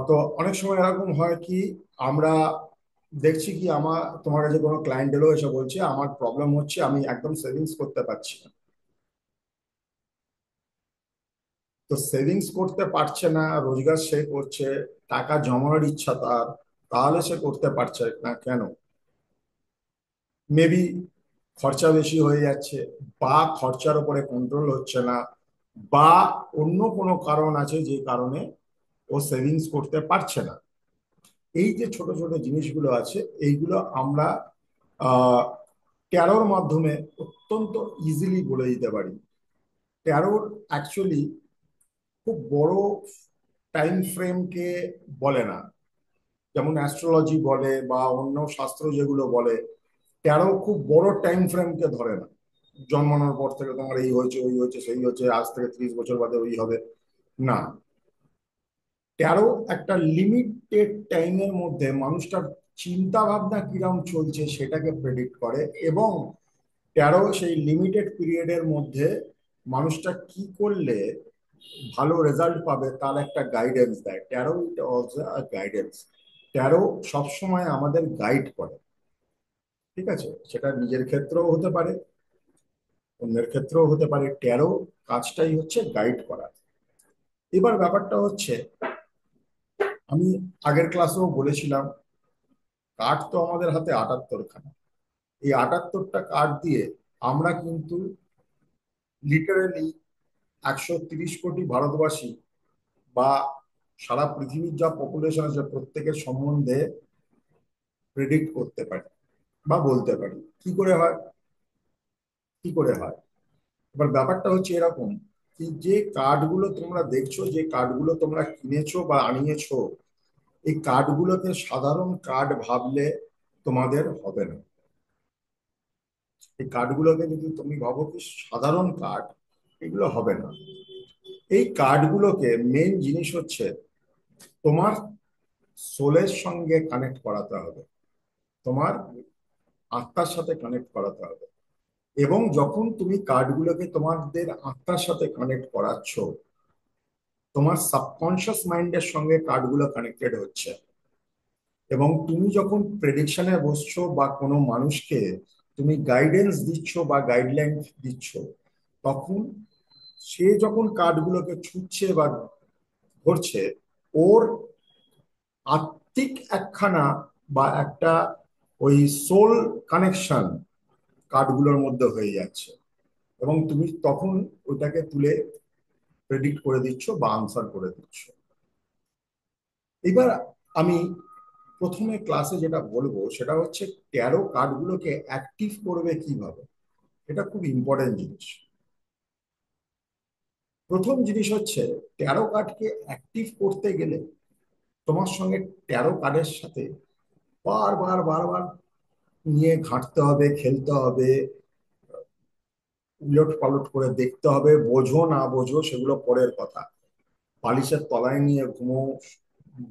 তো অনেক সময় এরকম হয় কি, আমরা দেখছি কি, তোমার কাছে কোনো ক্লায়েন্ট এলো, এসে বলছে আমার প্রবলেম হচ্ছে আমি একদম সেভিংস করতে পারছি না। তো সেভিংস করতে পারছে না, রোজগার সে করছে, টাকা জমানোর ইচ্ছা তার, তাহলে সে করতে পারছে না কেন? মেবি খরচা বেশি হয়ে যাচ্ছে, বা খরচার উপরে কন্ট্রোল হচ্ছে না, বা অন্য কোনো কারণ আছে যে কারণে ও সেভিংস করতে পারছে না। এই যে ছোট ছোট জিনিসগুলো আছে, এইগুলো আমরা আহ ট্যারোর মাধ্যমে অত্যন্ত ইজিলি বলে দিতে পারি। ট্যারোর অ্যাকচুয়ালি খুব বড় টাইম ফ্রেমকে বলে না, যেমন অ্যাস্ট্রোলজি বলে বা অন্য শাস্ত্র যেগুলো বলে। ট্যারো খুব বড় টাইম ফ্রেমকে ধরে না, জন্মানোর পর থেকে তোমার এই হয়েছে, ওই হয়েছে, সেই হচ্ছে, আজ থেকে 30 বছর বাদে ওই হবে। না, ট্যারো একটা লিমিটেড টাইমের মধ্যে মানুষটার চিন্তা ভাবনা কিরম চলছে সেটাকে প্রেডিক্ট করে, এবং ট্যারো সেই লিমিটেড পিরিয়ডের মধ্যে মানুষটা কি করলে ভালো রেজাল্ট পাবে তার একটা গাইডেন্স দেয়। Taro it also guidance. Taro সবসময় আমাদের গাইড করে। ঠিক আছে, সেটা নিজের ক্ষেত্রেও হতে পারে, অন্যের ক্ষেত্রেও হতে পারে। ট্যারো কাজটাই হচ্ছে গাইড করা। এবার ব্যাপারটা হচ্ছে, আমি আগের ক্লাসেও বলেছিলাম, কার্ড তো আমাদের হাতে 78খানা। এই 78টা কার্ড দিয়ে আমরা কিন্তু লিটারেলি 130 কোটি ভারতবাসী বা সারা পৃথিবীর যা পপুলেশন আছে প্রত্যেকের সম্বন্ধে প্রেডিক্ট করতে পারি বা বলতে পারি। কি করে হয়? কি করে হয়? এবার ব্যাপারটা হচ্ছে এরকম, কি যে কার্ডগুলো তোমরা দেখছো, যে কার্ডগুলো তোমরা কিনেছো বা আনিয়েছো, এই কার্ডগুলোকে সাধারণ কার্ড ভাবলে তোমাদের হবে না। এই কার্ডগুলোকে যদি তুমি ভাবো কি সাধারণ কার্ড, এগুলো হবে না। এই কার্ডগুলোকে মেন জিনিস হচ্ছে তোমার সোলের সঙ্গে কানেক্ট করাতে হবে, তোমার আত্মার সাথে কানেক্ট করাতে হবে। এবং যখন তুমি কার্ডগুলোকে তোমাদের আত্মার সাথে কানেক্ট করাচ্ছ, তোমার সাবকনশিয়াস মাইন্ডের সঙ্গে কার্ডগুলো কানেক্টেড হচ্ছে। এবং তুমি যখন প্রেডিকশনে বসছো বা কোনো মানুষকে তুমি গাইডেন্স দিচ্ছ বা গাইডলাইন দিচ্ছ, তখন সে যখন কার্ডগুলোকে ছুঁচ্ছে বা ধরছে, ওর আত্মিক একখানা বা একটা ওই সোল কানেকশন কার্ডগুলোর মধ্যে হয়ে যাচ্ছে, এবং তুমি তখন ওটাকে তুলে প্রেডিক্ট করে দিচ্ছ বা আনসার করে দিচ্ছ। এবার আমি প্রথমে ক্লাসে যেটা বলবো সেটা হচ্ছে ট্যারো কার্ডগুলোকে অ্যাক্টিভ করবে কিভাবে। এটা খুব ইম্পর্টেন্ট জিনিস। প্রথম জিনিস হচ্ছে, ট্যারো কার্ডকে অ্যাক্টিভ করতে গেলে তোমার সঙ্গে ট্যারো কার্ডের সাথে বারবার বারবার নিয়ে ঘাঁটতে হবে, খেলতে হবে, উলট পালট করে দেখতে হবে। বোঝো না বোঝো সেগুলো পরের কথা। বালিশের তলায় নিয়ে ঘুমো,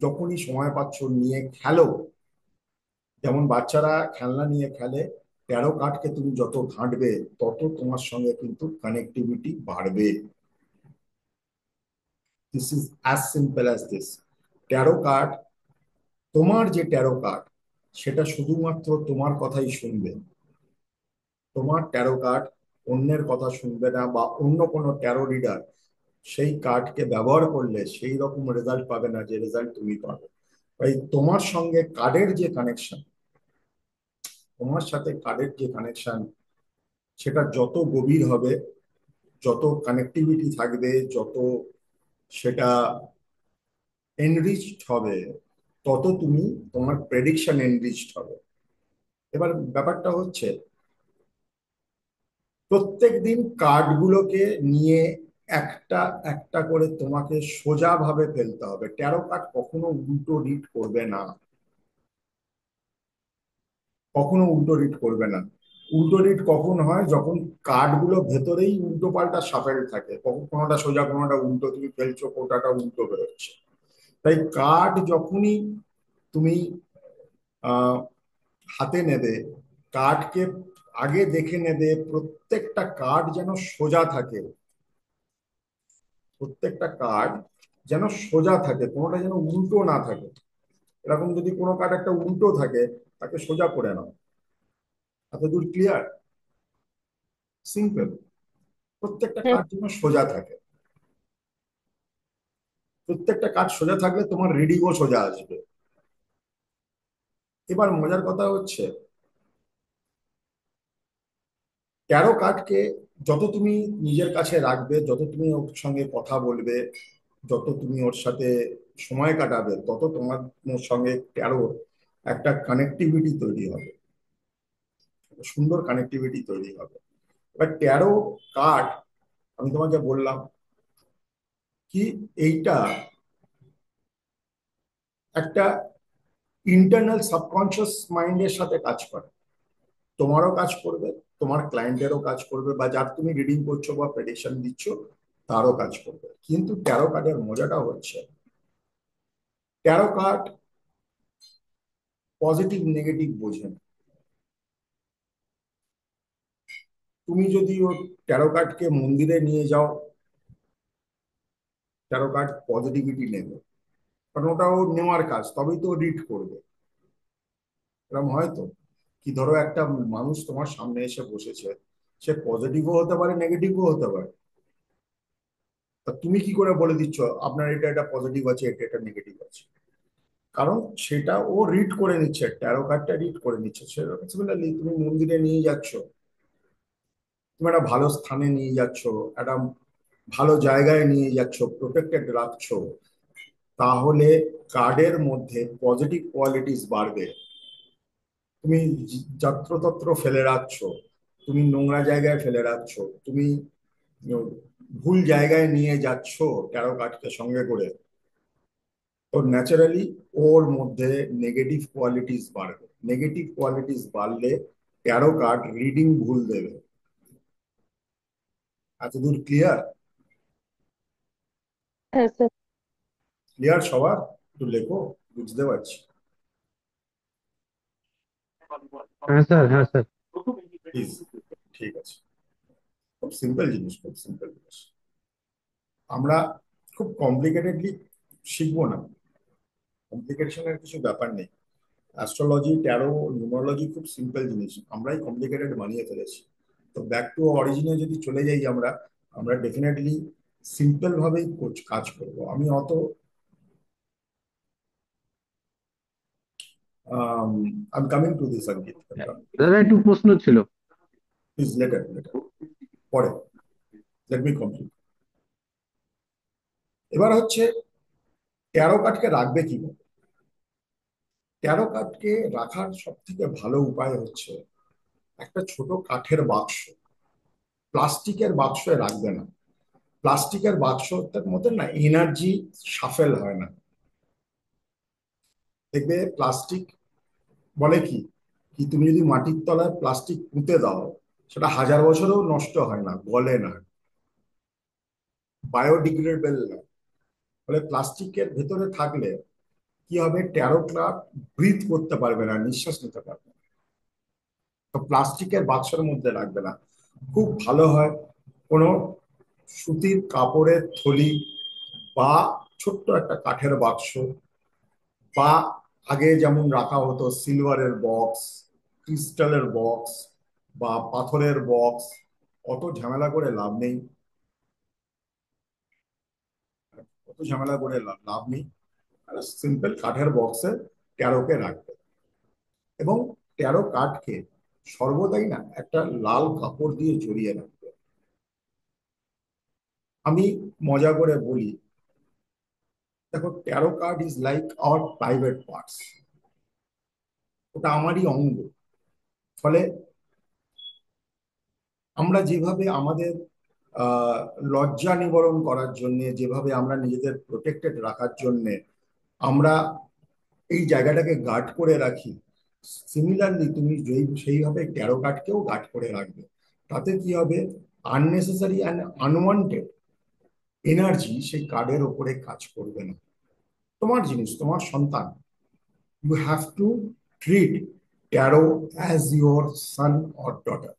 যখনই সময় পাচ্ছ নিয়ে খেলো, যেমন বাচ্চারা খেলনা নিয়ে খেলে। ট্যারো কার্ডকে তুমি যত ঘাঁটবে তত তোমার সঙ্গে কিন্তু কানেক্টিভিটি বাড়বে। This is as simple as this. Taro card, তোমার যে ট্যারো কার্ড, সেটা শুধুমাত্র তোমার কথাই শুনবে। তোমার ট্যারো কার্ড অন্যের কথা শুনবে না, বা অন্য কোনো ট্যারো রিডার সেই কার্ডকে ব্যবহার করলে সেই রকম রেজাল্ট পাবে না যে রেজাল্ট তুমি পাবে। তাই তোমার সঙ্গে কার্ডের যে কানেকশন, তোমার সাথে কার্ডের যে কানেকশন, সেটা যত গভীর হবে, যত কানেক্টিভিটি থাকবে, যত সেটা এনরিচড হবে, তত তুমি তোমার প্রেডিকশন এনরিচড হবে। এবার ব্যাপারটা হচ্ছে, প্রত্যেক দিন কার্ডগুলোকে নিয়ে একটা একটা করে তোমাকে সোজাভাবে ফেলতে হবে। ট্যারো কার্ড কখনো উল্টো রিড করবে না, কখনো উল্টো রিড করবে না। উল্টো রিড কখন হয়? যখন কার্ডগুলো ভেতরেই উল্টো পাল্টা সাফেল থাকে, কখন কোনোটা সোজা কোনোটা উল্টো, তুমি ফেলছো কোটাটা উল্টো বেরোচ্ছে। তাই কার্ড যখনই তুমি আহ হাতে নেবে, কার্ডকে আগে দেখে নেবে প্রত্যেকটা কার্ড যেন সোজা থাকে। প্রত্যেকটা কার্ড যেন সোজা থাকে, কোনোটা যেন উল্টো না থাকে। এরকম যদি কোনো কার্ড একটা উল্টো থাকে, তাকে সোজা করে নাও। এতদূর ক্লিয়ার? সিম্পল। প্রত্যেকটা হুম। কার্ড যেন সোজা থাকে। প্রত্যেকটা কার্ড সোজা থাকলে তোমার রিডিংও সোজা আসবে। এবার মজার কথা হচ্ছে, ট্যারো কার্ডকে যত তুমি নিজের কাছে রাখবে, যত তুমি ওর সঙ্গে কথা বলবে, যত তুমি ওর সাথে সময় কাটাবে, তত তোমার ওর সঙ্গে ট্যারো একটা কানেক্টিভিটি তৈরি হবে, একটা সুন্দর কানেক্টিভিটি তৈরি হবে। এবার ট্যারো কার্ড, আমি তোমাকে বললাম কি, এইটা একটা ইন্টারনাল সাবকনশিয়াস মাইন্ডের সাথে কাজ করে। তোমারও কাজ করবে, তোমার ক্লায়েন্টেরও কাজ করবে, বা যার তুমি রিডিং করছো বা প্রেডিকশন দিচ্ছ তারও কাজ করবে। কিন্তু ট্যারো কার্ডের মজাটা হচ্ছে, ট্যারো কার্ড পজিটিভ নেগেটিভ বোঝে না। তুমি যদি ও ট্যারো কার্ডকে মন্দিরে নিয়ে যাও, ট্যারো কার্ড পজিটিভিটি নেবে, কারণ ওটা ওর নেওয়ার কাজ, তবেই তো রিড করবে। এরকম হয়তো কি, ধরো একটা মানুষ তোমার সামনে এসে বসেছে, সে পজিটিভও হতে পারে নেগেটিভও হতে পারে। তা তুমি কি করে বলে দিচ্ছ আপনার এটা এটা পজিটিভ আছে, এটা এটা নেগেটিভ আছে? কারণ সেটা ও রিড করে নিচ্ছে, ট্যারো কার্ডটা রিড করে নিচ্ছে। সেরকম সিমিলারলি তুমি মন্দিরে নিয়ে যাচ্ছ, তুমি একটা ভালো স্থানে নিয়ে যাচ্ছ, একটা ভালো জায়গায় নিয়ে যাচ্ছ, প্রোটেক্টেড রাখছো, তাহলে কার্ডের মধ্যে পজিটিভ কোয়ালিটিস বাড়বে। তুমি যত্রতত্র ফেলে রাখছো, তুমি নোংরা জায়গায় ফেলে রাখছো, তুমি উম, ভুল জায়গায় নিয়ে যাচ্ছ ট্যারো কার্ডকে সঙ্গে করে, তো ন্যাচারালি ওর মধ্যে নেগেটিভ কোয়ালিটিস বাড়বে। নেগেটিভ কোয়ালিটিস বাড়লে ট্যারো কার্ড রিডিং ভুল দেবে। এতদূর ক্লিয়ার? হ্যাঁ স্যার। ক্লিয়ার সবার? একটু লেখো, বুঝতে পারছি। হ্যাঁ স্যার, হ্যাঁ স্যার। প্লিজ। ঠিক আছে। খুব সিম্পল জিনিস, খুব সিম্পল জিনিস। আমরা খুব কমপ্লিকেটেডলি শিখবো না, কমপ্লিকেশনের কিছু ব্যাপার নেই। অ্যাস্ট্রোলজি, ট্যারো, নিউমারোলজি খুব সিম্পল জিনিস, আমরাই কমপ্লিকেটেড বানিয়ে ফেলেছি। তো ব্যাক টু অরিজিনে যদি চলে যাই আমরা, আমরা ডেফিনেটলি সিম্পল ভাবেই কাজ করব। আমি অত I am coming to this Ankit, দাদা একটু প্রশ্ন ছিল। প্লিজ লেটার লেটার পরে, লেট মি কমপ্লিট। এবার হচ্ছে ট্যারো কার্ডকে রাখবে কিভাবে। ট্যারো কার্ডকে রাখার সব থেকে ভালো উপায় হচ্ছে একটা ছোট কাঠের বাক্স, প্লাস্টিকের বাক্সে রাখবে না। প্লাস্টিকের বাক্সটার মধ্যে না এনার্জি সাফেল হয় না। দেখবে প্লাস্টিক বলে কি, কি তুমি যদি মাটির তলায় প্লাস্টিক পুঁতে দাও, সেটা 1000 বছরেও নষ্ট হয় না, গলে না, বায়োডিগ্রেডেবল না। ফলে প্লাস্টিকের ভেতরে থাকলে কি হবে, ট্যারো ক্লাব ব্রিথ করতে পারবে না, নিঃশ্বাস নিতে পারবে না। তো প্লাস্টিকের বাক্সের মধ্যে রাখবে না। খুব ভালো হয় কোনো সুতির কাপড়ের থলি, বা ছোট্ট একটা কাঠের বাক্স, বা আগে যেমন রাখা হতো সিলভারের বক্স, ক্রিস্টালের বক্স, বা পাথরের বক্স। অত ঝামেলা করে লাভ নেই, অত ঝামেলা করে লাভ নেই। সিম্পল কাঠের বক্সে ট্যারোকে রাখবে, এবং ট্যারো কাঠকে সর্বদাই না একটা লাল কাপড় দিয়ে জড়িয়ে রাখবে। আমি মজা করে বলি, দেখো taro card is like our private parts, ওটা আমারই অঙ্গ। ফলে আমরা যেভাবে আমাদের আহ, লজ্জা নিবারণ করার জন্য, যেভাবে আমরা নিজেদের প্রোটেক্টেড রাখার জন্য আমরা এই জায়গাটাকে গার্ড করে রাখি, সিমিলারলি তুমি সেইভাবে ট্যারো কার্ডকেও গার্ড করে রাখবে। তাতে কি হবে, আননেসেসারি অ্যান্ড আনওয়ান্টেড এনার্জি সেই কার্ডের ওপরে কাজ করবে না। তোমার জিনিস, তোমার সন্তান, you have to treat tarot as your son or daughter.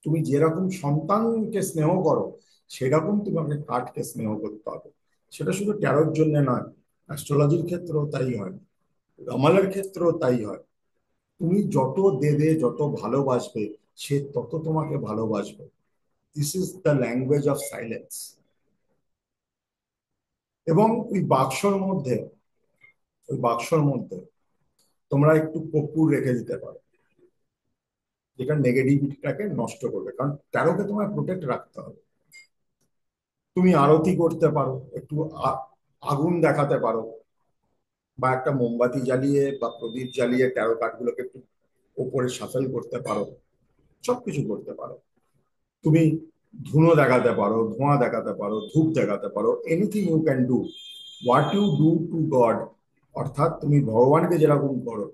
তুমি যেরকম সন্তানকে স্নেহ করো, সেরকম তোমাকে কাঠকে স্নেহ করতে হবে। সেটা শুধু ট্যারোর জন্য নয়, অ্যাস্ট্রোলজির ক্ষেত্রেও তাই হয়, রামালের ক্ষেত্রেও তাই হয়। তুমি যত দেবে, যত ভালোবাসবে, সে তত তোমাকে ভালোবাসবে। This is the language of silence. এবং ওই বাক্সর মধ্যে তোমরা একটু কর্পূর রেখে দিতে পারো, যেটা নেগেটিভিটিটাকে নষ্ট করবে, কারণ ট্যারোকে তোমায় প্রোটেক্ট রাখতে হবে। তুমি আরতি করতে পারো, একটু আগুন দেখাতে পারো, বা একটা মোমবাতি জ্বালিয়ে বা প্রদীপ জ্বালিয়ে ট্যারো কার্ডগুলোকে একটু ওপরে সাফেল করতে পারো, সবকিছু করতে পারো। তুমি ধুনো দেখাতে পারো, ধোঁয়া দেখাতে পারো, ধূপ দেখাতে পারো, anything you can do. What you do to God, অর্থাৎ তুমি ভগবানকে যেরকম করো,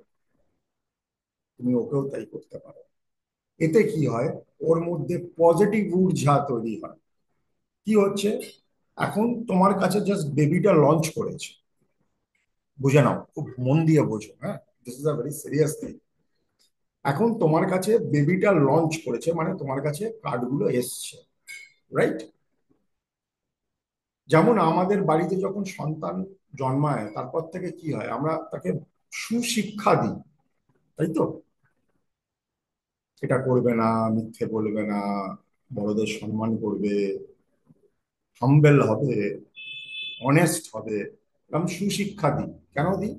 তুমি ওকেও তাই করতে পারো। এতে কি হয়, ওর মধ্যে পজিটিভ ঊর্জা তৈরি হয়। কি হচ্ছে, এখন তোমার কাছে জাস্ট বেবিটা লঞ্চ করেছে, বুঝে নাও, খুব মন দিয়ে বোঝো, হ্যাঁ, this is a very serious thing. এখন তোমার কাছে বেবিটা লঞ্চ করেছে, মানে তোমার কাছে কার্ডগুলো এসছে, রাইট? যেমন আমাদের বাড়িতে যখন সন্তান জন্মায়, তারপর থেকে কি হয়, আমরা তাকে সুশিক্ষা দিই, তাই তো? এটা করবে না, মিথ্যে বলবে না, বড়দের সম্মান করবে, হাম্বেল হবে, অনেস্ট হবে, আমি সুশিক্ষা দিই। কেন দিই?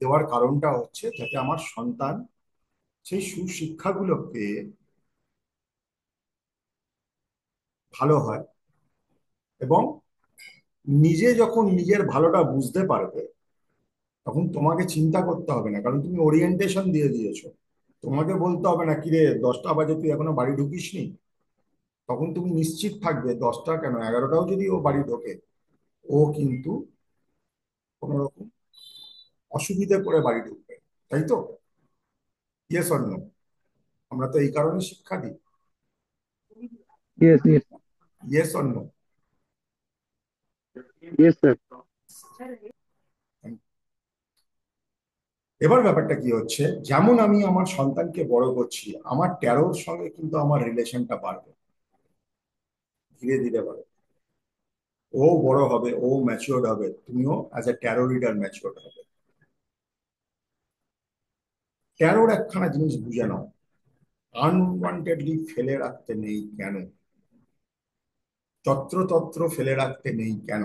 দেওয়ার কারণটা হচ্ছে যাতে আমার সন্তান সেই সুশিক্ষাগুলো পেয়ে ভালো হয়, এবং নিজে যখন নিজের ভালোটা বুঝতে পারবে, তখন তোমাকে চিন্তা করতে হবে না, কারণ তুমি ওরিয়েন্টেশন দিয়ে দিয়েছো। তোমাকে বলতে হবে না, কিরে 10টা বাজে তুই এখনো বাড়ি ঢুকিসনি। তখন তুমি নিশ্চিত থাকবে 10টা কেন, 11টাও যদি ও বাড়ি ঢোকে, ও কিন্তু কোনো রকম অসুবিধে করে বাড়ি ঢুকবে, তাই তো? Yes or no? আমরা তো এই কারণে শিক্ষা দিই। Yes, yes, yes or no? yes, sir. এবার ব্যাপারটা কি হচ্ছে, যেমন আমি আমার সন্তানকে বড় করছি, আমার ট্যারোর সঙ্গে কিন্তু আমার রিলেশনটা বাড়বে, ধীরে ধীরে বাড়বে। ও বড় হবে, ও ম্যাচিওর্ড হবে, তুমিও as a taro reader matured হবে। ট্যারোর একখানা জিনিস বুঝে নাও, আনওয়ান্টেডলি ফেলে রাখতে নেই কেন, তত্রতত্র ফেলে রাখতে নেই কেন।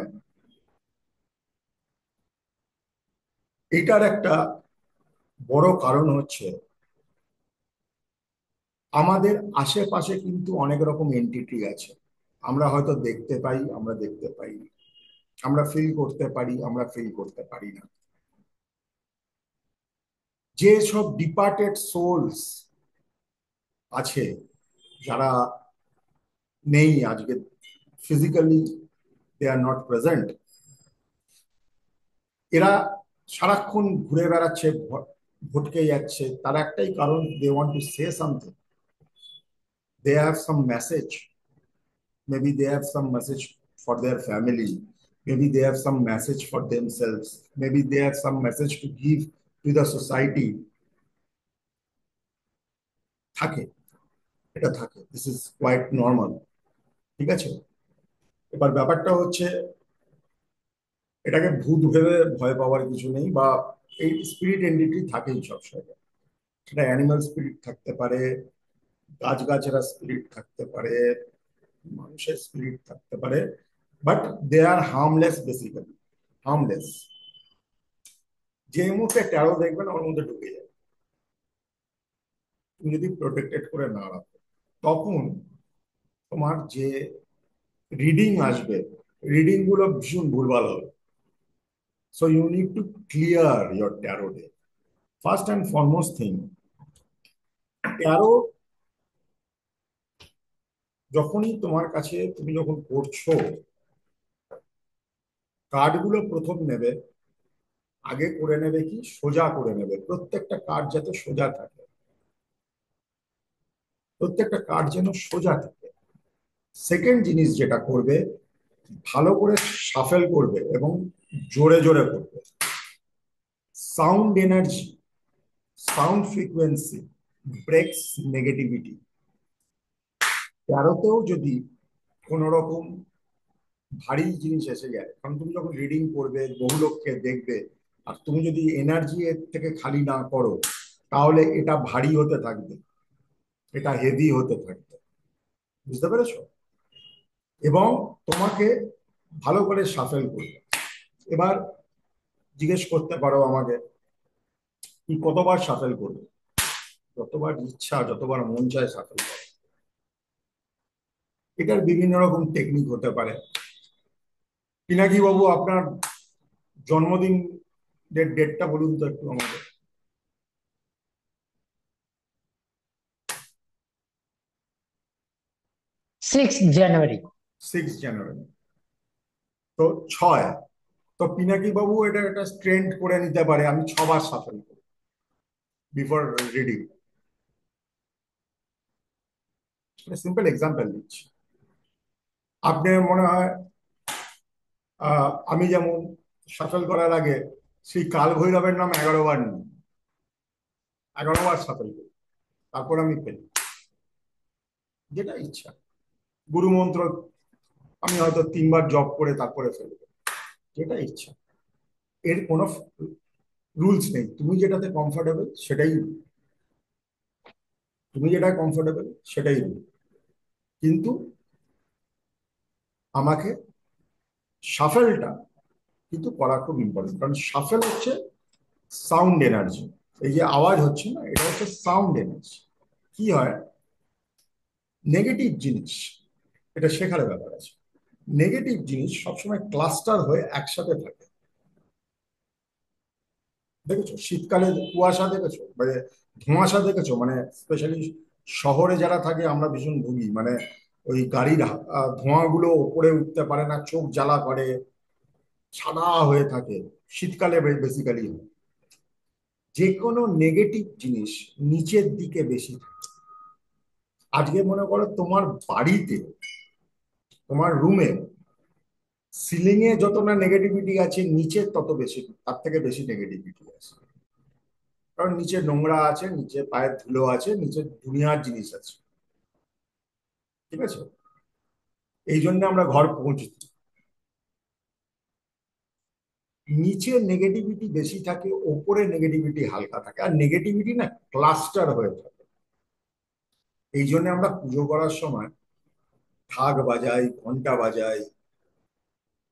এটার একটা বড় কারণ হচ্ছে, আমাদের আশেপাশে কিন্তু অনেক রকম এন্টিটি আছে। আমরা হয়তো দেখতে পাই, আমরা দেখতে পাই না, আমরা ফিল করতে পারি, আমরা ফিল করতে পারি না। যে সব ডিপার্টেড সোলস আছে, যারা নেই আজকে, physically they are not present, এরা সারাক্ষণ ঘুরে বেড়াচ্ছে, ভটকে যাচ্ছে, তার একটাই কারণ, they want to say something, they have some message. Maybe they have some message for their family. Maybe they have some message for themselves. Maybe they have some message to give to the society. থাকে, এটা থাকে, this is quite normal. ঠিক আছে? এবার ব্যাপারটা হচ্ছে, এটাকে ভূত ভেবে ভয় পাওয়ার কিছু নেই, বা এই স্পিরিট এন্টিটি থাকেই সবসময়। সেটা অ্যানিমাল স্পিরিট থাকতে পারে, গাছগাছরা স্পিরিট থাকতে পারে, মানুষের স্পিরিট থাকতে পারে, but they are harmless, basically harmless. যে মুহূর্তে ট্যারো দেখবেন ওর মধ্যে ঢুকে যায়, তুমি যদি প্রোটেক্টেড করে না রাখো, তখন তোমার যে রিডিং আসবে, রিডিং গুলো ভীষণ ভুলভাল হবে। So you need to clear your tarot deck. First and foremost thing, tarot যখনই তোমার কাছে, তুমি যখন করছো, কার্ডগুলো প্রথম নেবে, আগে করে নেবে কি, সোজা করে নেবে, প্রত্যেকটা কার্ড যাতে সোজা থাকে, প্রত্যেকটা কার্ড যেন সোজা থাকে। সেকেন্ড জিনিস যেটা করবে, ভালো করে সাফেল করবে এবং জোরে জোরে করবে। Sound energy, sound frequency breaks negativity. তেরোতেও যদি কোন রকম ভারী জিনিস এসে যায়। কারণ তুমি যখন রিডিং করবে, বহু লোককে দেখবে, আর তুমি যদি এনার্জি এর থেকে খালি না করো, তাহলে এটা ভারী হতে থাকবে, এটা হেভি হতে থাকবে। বুঝতে পেরেছো? এবং তোমাকে ভালো করে সাফেল করবে। এবার জিজ্ঞেস করতে পারো আমাকে, কি কতবার সাফেল করবে? যতবার ইচ্ছা, যতবার মন চায় সাফেল করো। এটার বিভিন্ন রকম টেকনিক হতে পারে। পিনাকি বাবু, আপনার জন্মদিন ডেটটা বলুন তো একটু আমাকে। 6 জানুয়ারি। 6 জানুয়ারি। তো 6। তো পিনাকি বাবু এটা একটা ট্রেন্ড করে নিতে পারে, আমি 6বার সাফেল করি বিফোর রিডিং। সিম্পল এক্সাম্পল দিচ্ছি। আপনার মনে হয় আমি যেমন সাফেল করার আগে সেই কাল ভৈরবের নাম 11বার নিই, 11বার সাফেল করি, তারপর আমি ফেলি। যেটা ইচ্ছা। গুরু মন্ত্র আমি হয়তো 3বার জপ করে তারপরে ফেলবো, যেটা ইচ্ছা। এর কোনো রুলস নেই। তুমি যেটাতে কমফোর্টেবল সেটাই, তুমি যেটা কমফোর্টেবল সেটাই রুল। কিন্তু আমাকে সাফেলটা কিন্তু করা খুব ইম্পর্টেন্ট, কারণ সাফেল হচ্ছে সাউন্ড এনার্জি। এই যে আওয়াজ হচ্ছে না, এটা হচ্ছে সাউন্ড এনার্জি। কি হয়, নেগেটিভ জিনিস, এটা শেখার ব্যাপার আছে। নেগেটিভ জিনিস সবসময় ক্লাস্টার হয়ে একসাথে থাকে। দেখেছো শীতকালে কুয়াশা দেখেছো, মানে ধোঁয়াশা দেখেছো, মানে স্পেশালি শহরে যারা থাকে আমরা ভীষণ ভুগি, মানে ওই গাড়ির ধোঁয়াগুলো ওপরে উঠতে পারে না, চোখ জ্বালা করে, সাদা হয়ে থাকে। শীতকালে বেসিক্যালি যে কোনো নেগেটিভ জিনিস নিচের দিকে বেশি থাকে। আজকে মনে করো তোমার বাড়িতে, তোমার রুমে সিলিং এ যত না নেগেটিভিটি আছে, নিচে তত বেশি, তার থেকে বেশি নেগেটিভিটি আছে। কারণ নিচে নোংরা আছে, নিচে পায়ের ধুলো আছে, নিচে দুনিয়ার জিনিস আছে। ঠিক আছে? এই জন্য আমরা ঘর পৌঁছি, নিচে নেগেটিভিটি বেশি থাকে, ওপরে নেগেটিভিটি হালকা থাকে। আর নেগেটিভিটি না ক্লাস্টার হয়ে থাকে। এই জন্য আমরা পুজো করার সময় ঢাক বাজাই, ঘন্টা বাজাই,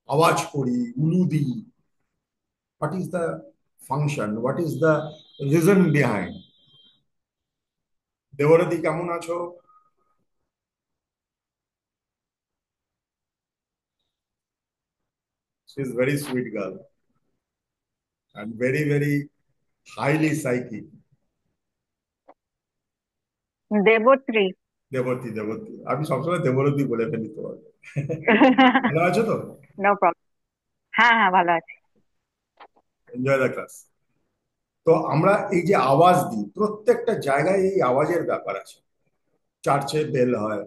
আওয়াজ করি, উলু দিই। What is the function, what is the reason behind? Debarati কেমন আছো? She is very sweet girl and very very highly psychic. Debatri. Debati, Debati, আমি সবসময় দেবরতী বলে ফেলি তোমাকে। ভালো আছো তো? No problem. হ্যাঁ হ্যাঁ, ভালো আছি। Enjoy the class. তো আমরা এই যে আওয়াজ দিই, প্রত্যেকটা জায়গায় এই আওয়াজের ব্যাপার আছে। চার্চে বেল হয়,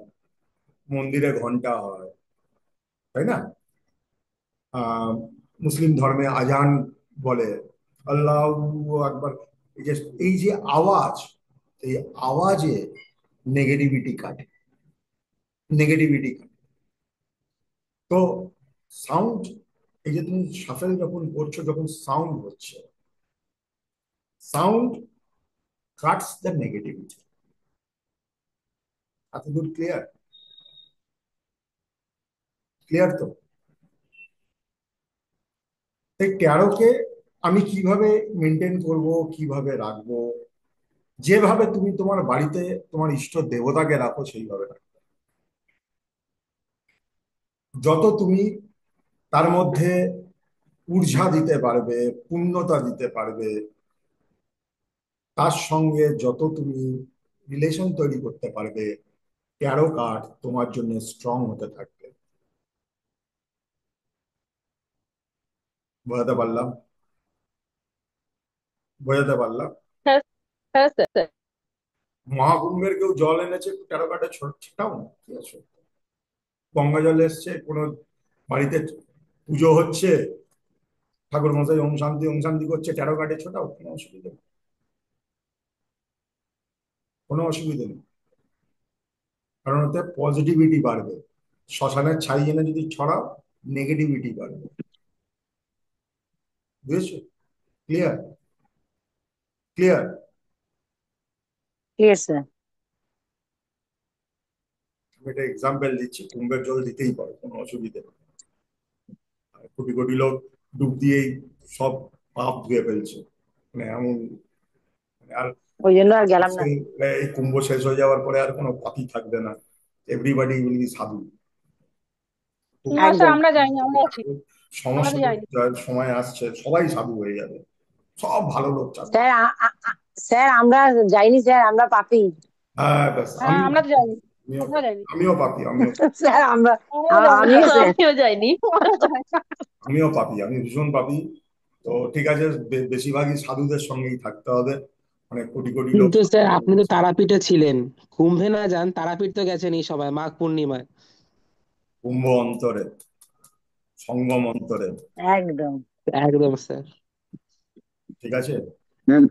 মন্দিরে ঘন্টা হয়, তাই না? আহ মুসলিম ধর্মে আজান বলে, আল্লাহু আকবার। এই যে এই যে আওয়াজ, এই আওয়াজে নেগেটিভিটি কাটে, নেগেটিভিটি কাটে। তো সাউন্ড, এই যে তুমি শাফেল যখন করছো, যখন সাউন্ড হচ্ছে, সাউন্ড কাটস দ্য নেগেটিভিটি। এতদূর ক্লিয়ার? ক্লিয়ার তো? এই ট্যারোকে আমি কিভাবে মেনটেন করব, কিভাবে রাখবো? যেভাবে তুমি তোমার বাড়িতে তোমার ইষ্ট দেবতাকে রাখো সেইভাবে রাখো। যত তুমি তার মধ্যে ঊর্জা দিতে পারবে, পূর্ণতা দিতে পারবে, তার সঙ্গে যত তুমি রিলেশন তৈরি করতে পারবে, ট্যারো কার্ড তোমার জন্য স্ট্রং হতে থাকবে। বোঝাতে পারলাম? বোঝাতে পারলাম? হ্যাঁ, হ্যাঁ স্যার। মহাকুম্ভের কেউ জল এনেছে, ট্যারো কার্ডে ছোটাও না, কি আছে? গঙ্গা জল এসছে, কোনো বাড়িতে পুজো হচ্ছে, ঠাকুর মশাই ওম শান্তি করছে, ট্যারো কার্ডে ছোটাও, কোনো অসুবিধা নেই, কোনো অসুবিধা নেই। কারণ ওতে পজিটিভিটি বাড়বে। শ্মশানের ছাই এনে যদি ছড়াও, নেগেটিভিটি বাড়বে। বুঝেছো? ক্লিয়ার? ক্লিয়ার? Yes, sir. আমি একটা এক্সাম্পল দিচ্ছি, কুম্ভের জল দিতেই পারে, কোনো অসুবিধা নেই। আর কোটি কোটি লোক ডুব দিয়েই সব পাপ ধুয়ে ফেলছে, মানে এমন, মানে আর ওই জন্য আর গেলাম না। এই কুম্ভ শেষ হয়ে যাওয়ার পরে আর কোনো পাপই থাকবে না, এভরিবাডি উইল বি সাধু। না স্যার, একদম। আমরা যাইনি, আমরা আছি, আমরা তো সমস্ত যাইনি। সময় আসছে, সবাই সাধু হয়ে যাবে, সব ভালো লোক চাবে। স্যার স্যার আমরা যাইনি স্যার, আমরা পাপী। হ্যাঁ ব্যাস, হ্যাঁ, আমি আমরা তো যাইনি, আমিও আমরা যাইনি, আমিও পাপি, আমিও স্যার আমরা আমরা যাইনি, আমিও স্যার। আমিও যাইনি, আমরা যাইনি। আমিও পাপি, আমি ভীষণ পাপি। তো ঠিক আছে, বেশিরভাগই সাধুদের সঙ্গেই থাকতে হবে, মানে কোটি কোটি লোক। কিন্তু স্যার আপনি তো তারাপীঠে ছিলেন, কুম্ভে না যান, তারাপীঠ তো গেছেনই সবাই মাঘ পূর্ণিমায়। কুম্ভ অন্তরে, সঙ্গম অন্তরে। একদম। একদম স্যার। ঠিক আছে,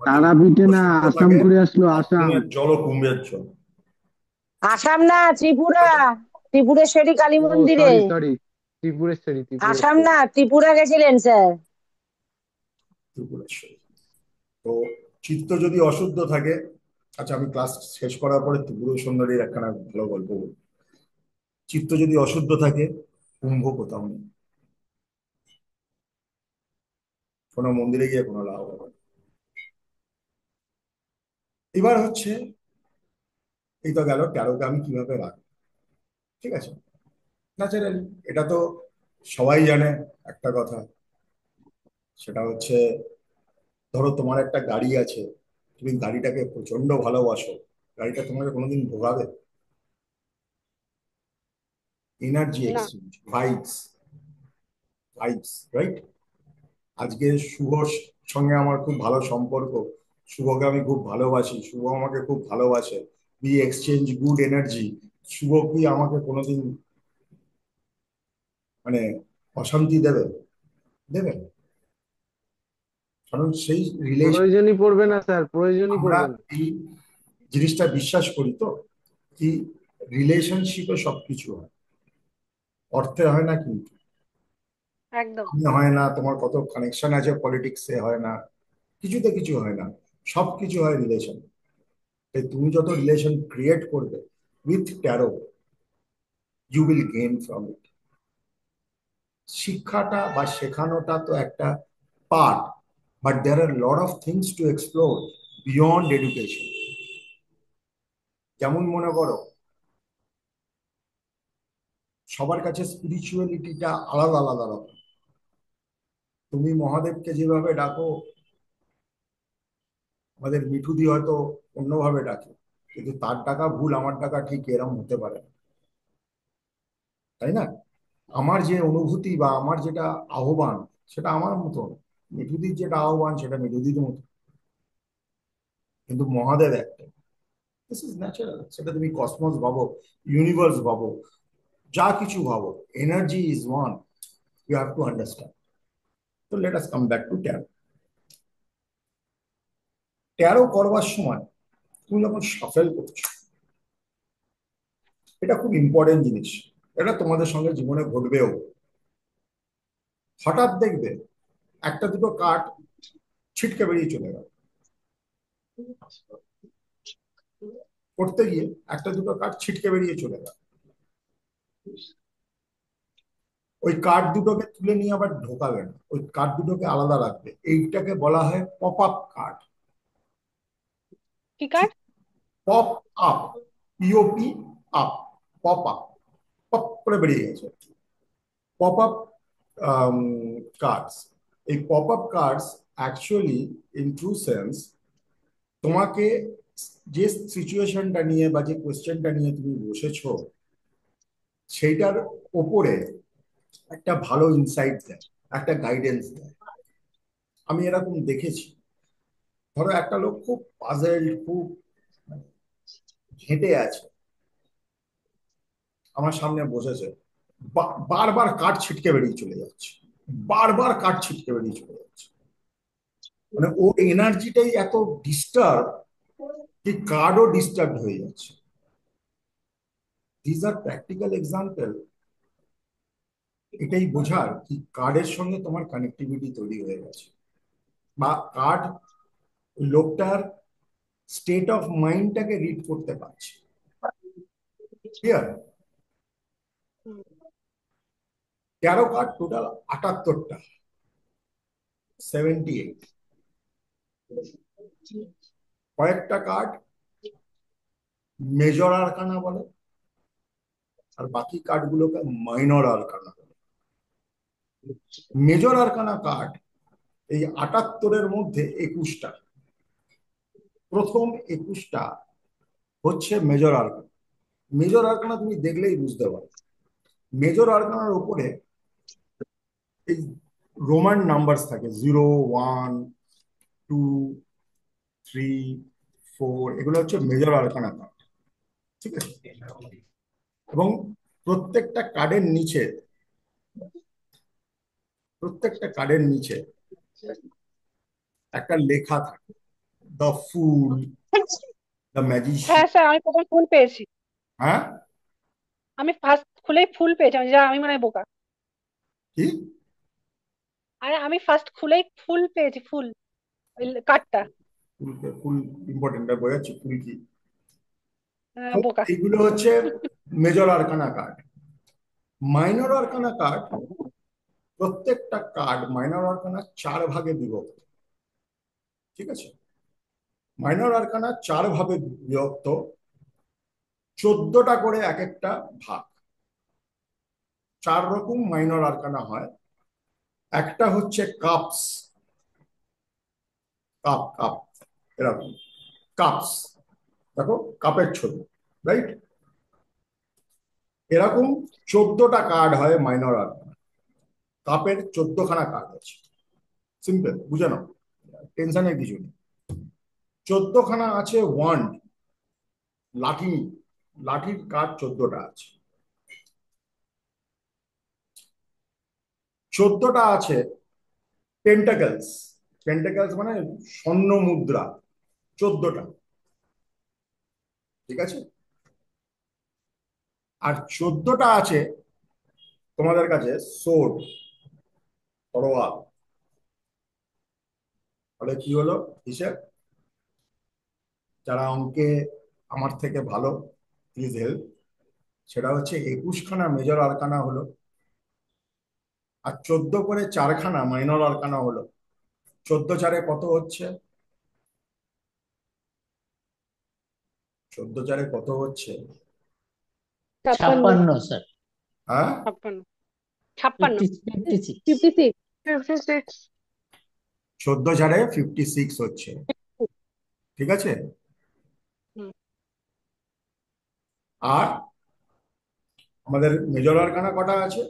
তারাপীঠে না, অশুদ্ধ আসাম থাকে, করে আসলো, আর আসাম। কুম্ভের জল কুম্ভের জল। আসাম না, ত্রিপুরা, ত্রিপুরেশ্বরী কালী ও মন্দিরে। Sorry sorry, Tripureshwari Assam Tripureshwari. না, ত্রিপুরা গেছিলেন স্যার। ত্রিপুরেশ্বরী। তো চিত্ত যদি অশুদ্ধ থাকে, আচ্ছা আমি ক্লাস শেষ করার পরে ত্রিপুরা সুন্দরীর একখানা ভালো গল্প বলি। চিত্ত যদি অশুদ্ধ থাকে, কুম্ভ কোথাও নেই, কোনো মন্দিরে গিয়ে কোনো লাভ হবে না। এবার হচ্ছে, এই তো গেল তেরোকে আমি কিভাবে রাখবো। ঠিক আছে, ন্যাচারালি এটা তো সবাই জানে একটা কথা, সেটা হচ্ছে, ধরো তোমার একটা গাড়ি আছে, তুমি গাড়িটাকে প্রচন্ড ভালোবাসো, গাড়িটা তোমাকে কোনোদিন ভোগাবে? এনার্জি না। Exchange, vibes, vibes, right? আজকে শুভর সঙ্গে আমার খুব ভালো সম্পর্ক, শুভকে আমি খুব ভালোবাসি, শুভ আমাকে খুব ভালোবাসে, উই এক্সচেঞ্জ গুড এনার্জি। শুভ কি আমাকে কোনোদিন মানে অশান্তি দেবে? দেবে না। কারণ সেই রিলেশন, প্রয়োজনই পড়বে না স্যার, প্রয়োজনই আমরা পড়বে না। এই জিনিসটা বিশ্বাস করি তো, কি রিলেশনশিপে সবকিছু হয়, অর্থে হয় না, কিন্তু একদম। হয় না, তোমার কত কানেকশন আছে পলিটিক্সে হয় না, কিছুতে কিছু হয় না, সবকিছু হয় রিলেশন। তাই তুমি যত রিলেশন ক্রিয়েট করবে with tarot, you will gain from it. শিক্ষাটা বা শেখানোটা তো একটা part, but there are lot of things to explore beyond education. যেমন মনে করো, সবার কাছে স্পিরিচুয়ালিটিটা আলাদা আলাদা রকম। তুমি মহাদেবকে যেভাবে ডাকো, আমাদের মিঠুদি হয়তো অন্যভাবে ডাকে, কিন্তু তার ডাকা ভুল, আমার ডাকা ঠিক, এরম হতে পারে না, তাই না? আমার যে অনুভূতি বা আমার যেটা আহ্বান, সেটা আমার মতন, মিঠুদির যেটা আহ্বান সেটা মিঠুদির মতো, কিন্তু মহাদেব একটা। This is natural. সেটা তুমি কসমস ভাবো, ইউনিভার্স ভাবো, যা কিছু ভাবো, energy is one. You have to understand. তো let us come back to tarot. Tarot করবার সময় তুমি যখন সাফেল করছো, এটা খুব ইম্পর্টেন্ট জিনিস, এটা তোমাদের সঙ্গে জীবনে ঘটবেও। হঠাৎ দেখবে একটা দুটো কার্ড ছিটকে বেরিয়ে চলে গেল, করতে গিয়ে একটা দুটো কার্ড ছিটকে বেরিয়ে চলে গেল, ওই কার্ড দুটোকে তুলে নিয়ে আবার ঢোকাবে না, ওই কার্ড দুটোকে আলাদা রাখবে। এইটাকে বলা হয় পপ আপ কার্ড। কি card? Pop up, POP up, pop up, pop করে বেরিয়ে গেছে। পপ আপ কার্ডস, এই pop up cards actually in true sense তোমাকে যে সিচুয়েশনটা নিয়ে বা যে কোয়েশ্চেনটা নিয়ে তুমি বসেছো, সেইটার ওপরে একটা ভালো ইনসাইট দেয়, একটা গাইডেন্স দেয়। আমি এরকম দেখেছি, ধরো একটা লোক খুব পাজেলড, খুব ঘেঁটে আছে, আমার সামনে বসেছে, বারবার কাঠ ছিটকে বেরিয়ে চলে যাচ্ছে, বারবার কাঠ ছিটকে বেরিয়ে চলে যাচ্ছে, মানে ওর এনার্জিটাই এত ডিস্টার্ব, কি কার্ডও ডিস্টার্ব হয়ে যাচ্ছে। দিস আর প্র্যাকটিক্যাল এক্সাম্পল এটাই বোঝার কি কার্ডের সঙ্গে তোমার কানেক্টিভিটি তৈরি হয়ে গেছে, বা কার্ড লোকটার স্টেট অফ মাইন্ডটাকে রিড করতে পারছে। ক্লিয়ার? 13 কার্ড টোটাল 78টা, 78। কয়েকটা কার্ড মেজর আরকানা বলে, আর বাকি কার্ডগুলোকে মাইনর আরকানা বলে। মেজর আরকানা কার্ড এই 78-এর মধ্যে 21টা। প্রথম 21টা হচ্ছে মেজর আরকানা। মেজর আরকানা তুমি দেখলেই বুঝতে পারো। মেজর আরকানার উপরে এই রোমান নাম্বারস থাকে, 0, 1, 2, 3, 4, এগুলো হচ্ছে মেজর আরকানা কার্ড। ঠিক আছে? এবং প্রত্যেকটা কার্ডের নিচে, প্রত্যেকটা কার্ডের নিচে একটা লেখা থাকে, দ্য ফুল, দ্য ম্যাজিশিয়ান। হ্যাঁ স্যার, আমি প্রথম ফুল পেয়েছি। হ্যাঁ, আমি ফার্স্ট খুলেই ফুল পেয়েছি, আমি মনে হয় বোকা। কি? আরে আমি ফার্স্ট খুলেই ফুল পেয়েছি, ফুল, ওই কার্ডটা। ফুল ইম্পর্টেন্ট, বোঝাচ্ছি ফুল কি। তো বোকা। এইগুলো হচ্ছে major arcana card. Minor arcana card, প্রত্যেকটা কার্ড মাইনর আরকানা 4 ভাগে বিভক্ত। ঠিক আছে? মাইনর আরকানা 4 ভাগে বিভক্ত, 14টা করে এক একটা ভাগ। 4 রকম মাইনর আরকানা হয়। একটা হচ্ছে কাপস, কাপ কাপ, এরকম কাপস, দেখো কাপের ছবি, রাইট? এরকম 14টা কার্ড হয় মাইনর আরকানা। কাপের 14খানা কার্ড আছে। সিম্পল, বুঝে নাও, টেনশনের কিছু নেই। 14খানা আছে ওয়ান্ড, লাঠি, লাঠির কার্ড 14টা আছে। 14টা আছে পেন্টাকেলস, পেন্টাকেলস মানে স্বর্ণ মুদ্রা, 14টা। ঠিক আছে? আর 14টা আছে তোমাদের কাছে সোর্ড, তরোয়াল। তাহলে কি হলো হিসেব? যারা অঙ্কে আমার থেকে ভালো, প্লিজ হেল্প। সেটা হচ্ছে 21খানা মেজর আরকানা হলো, আর 14 করে 4খানা মাইনর আরকানা হলো। 14 কত হচ্ছে? 14 কত হচ্ছে? 56। 56 স্যার। হ্যাঁ, 56। 56। 56। 56। 56। 14 56 হচ্ছে। ঠিক আছে? আর আমাদের মেজর আরকানা কটা আছে?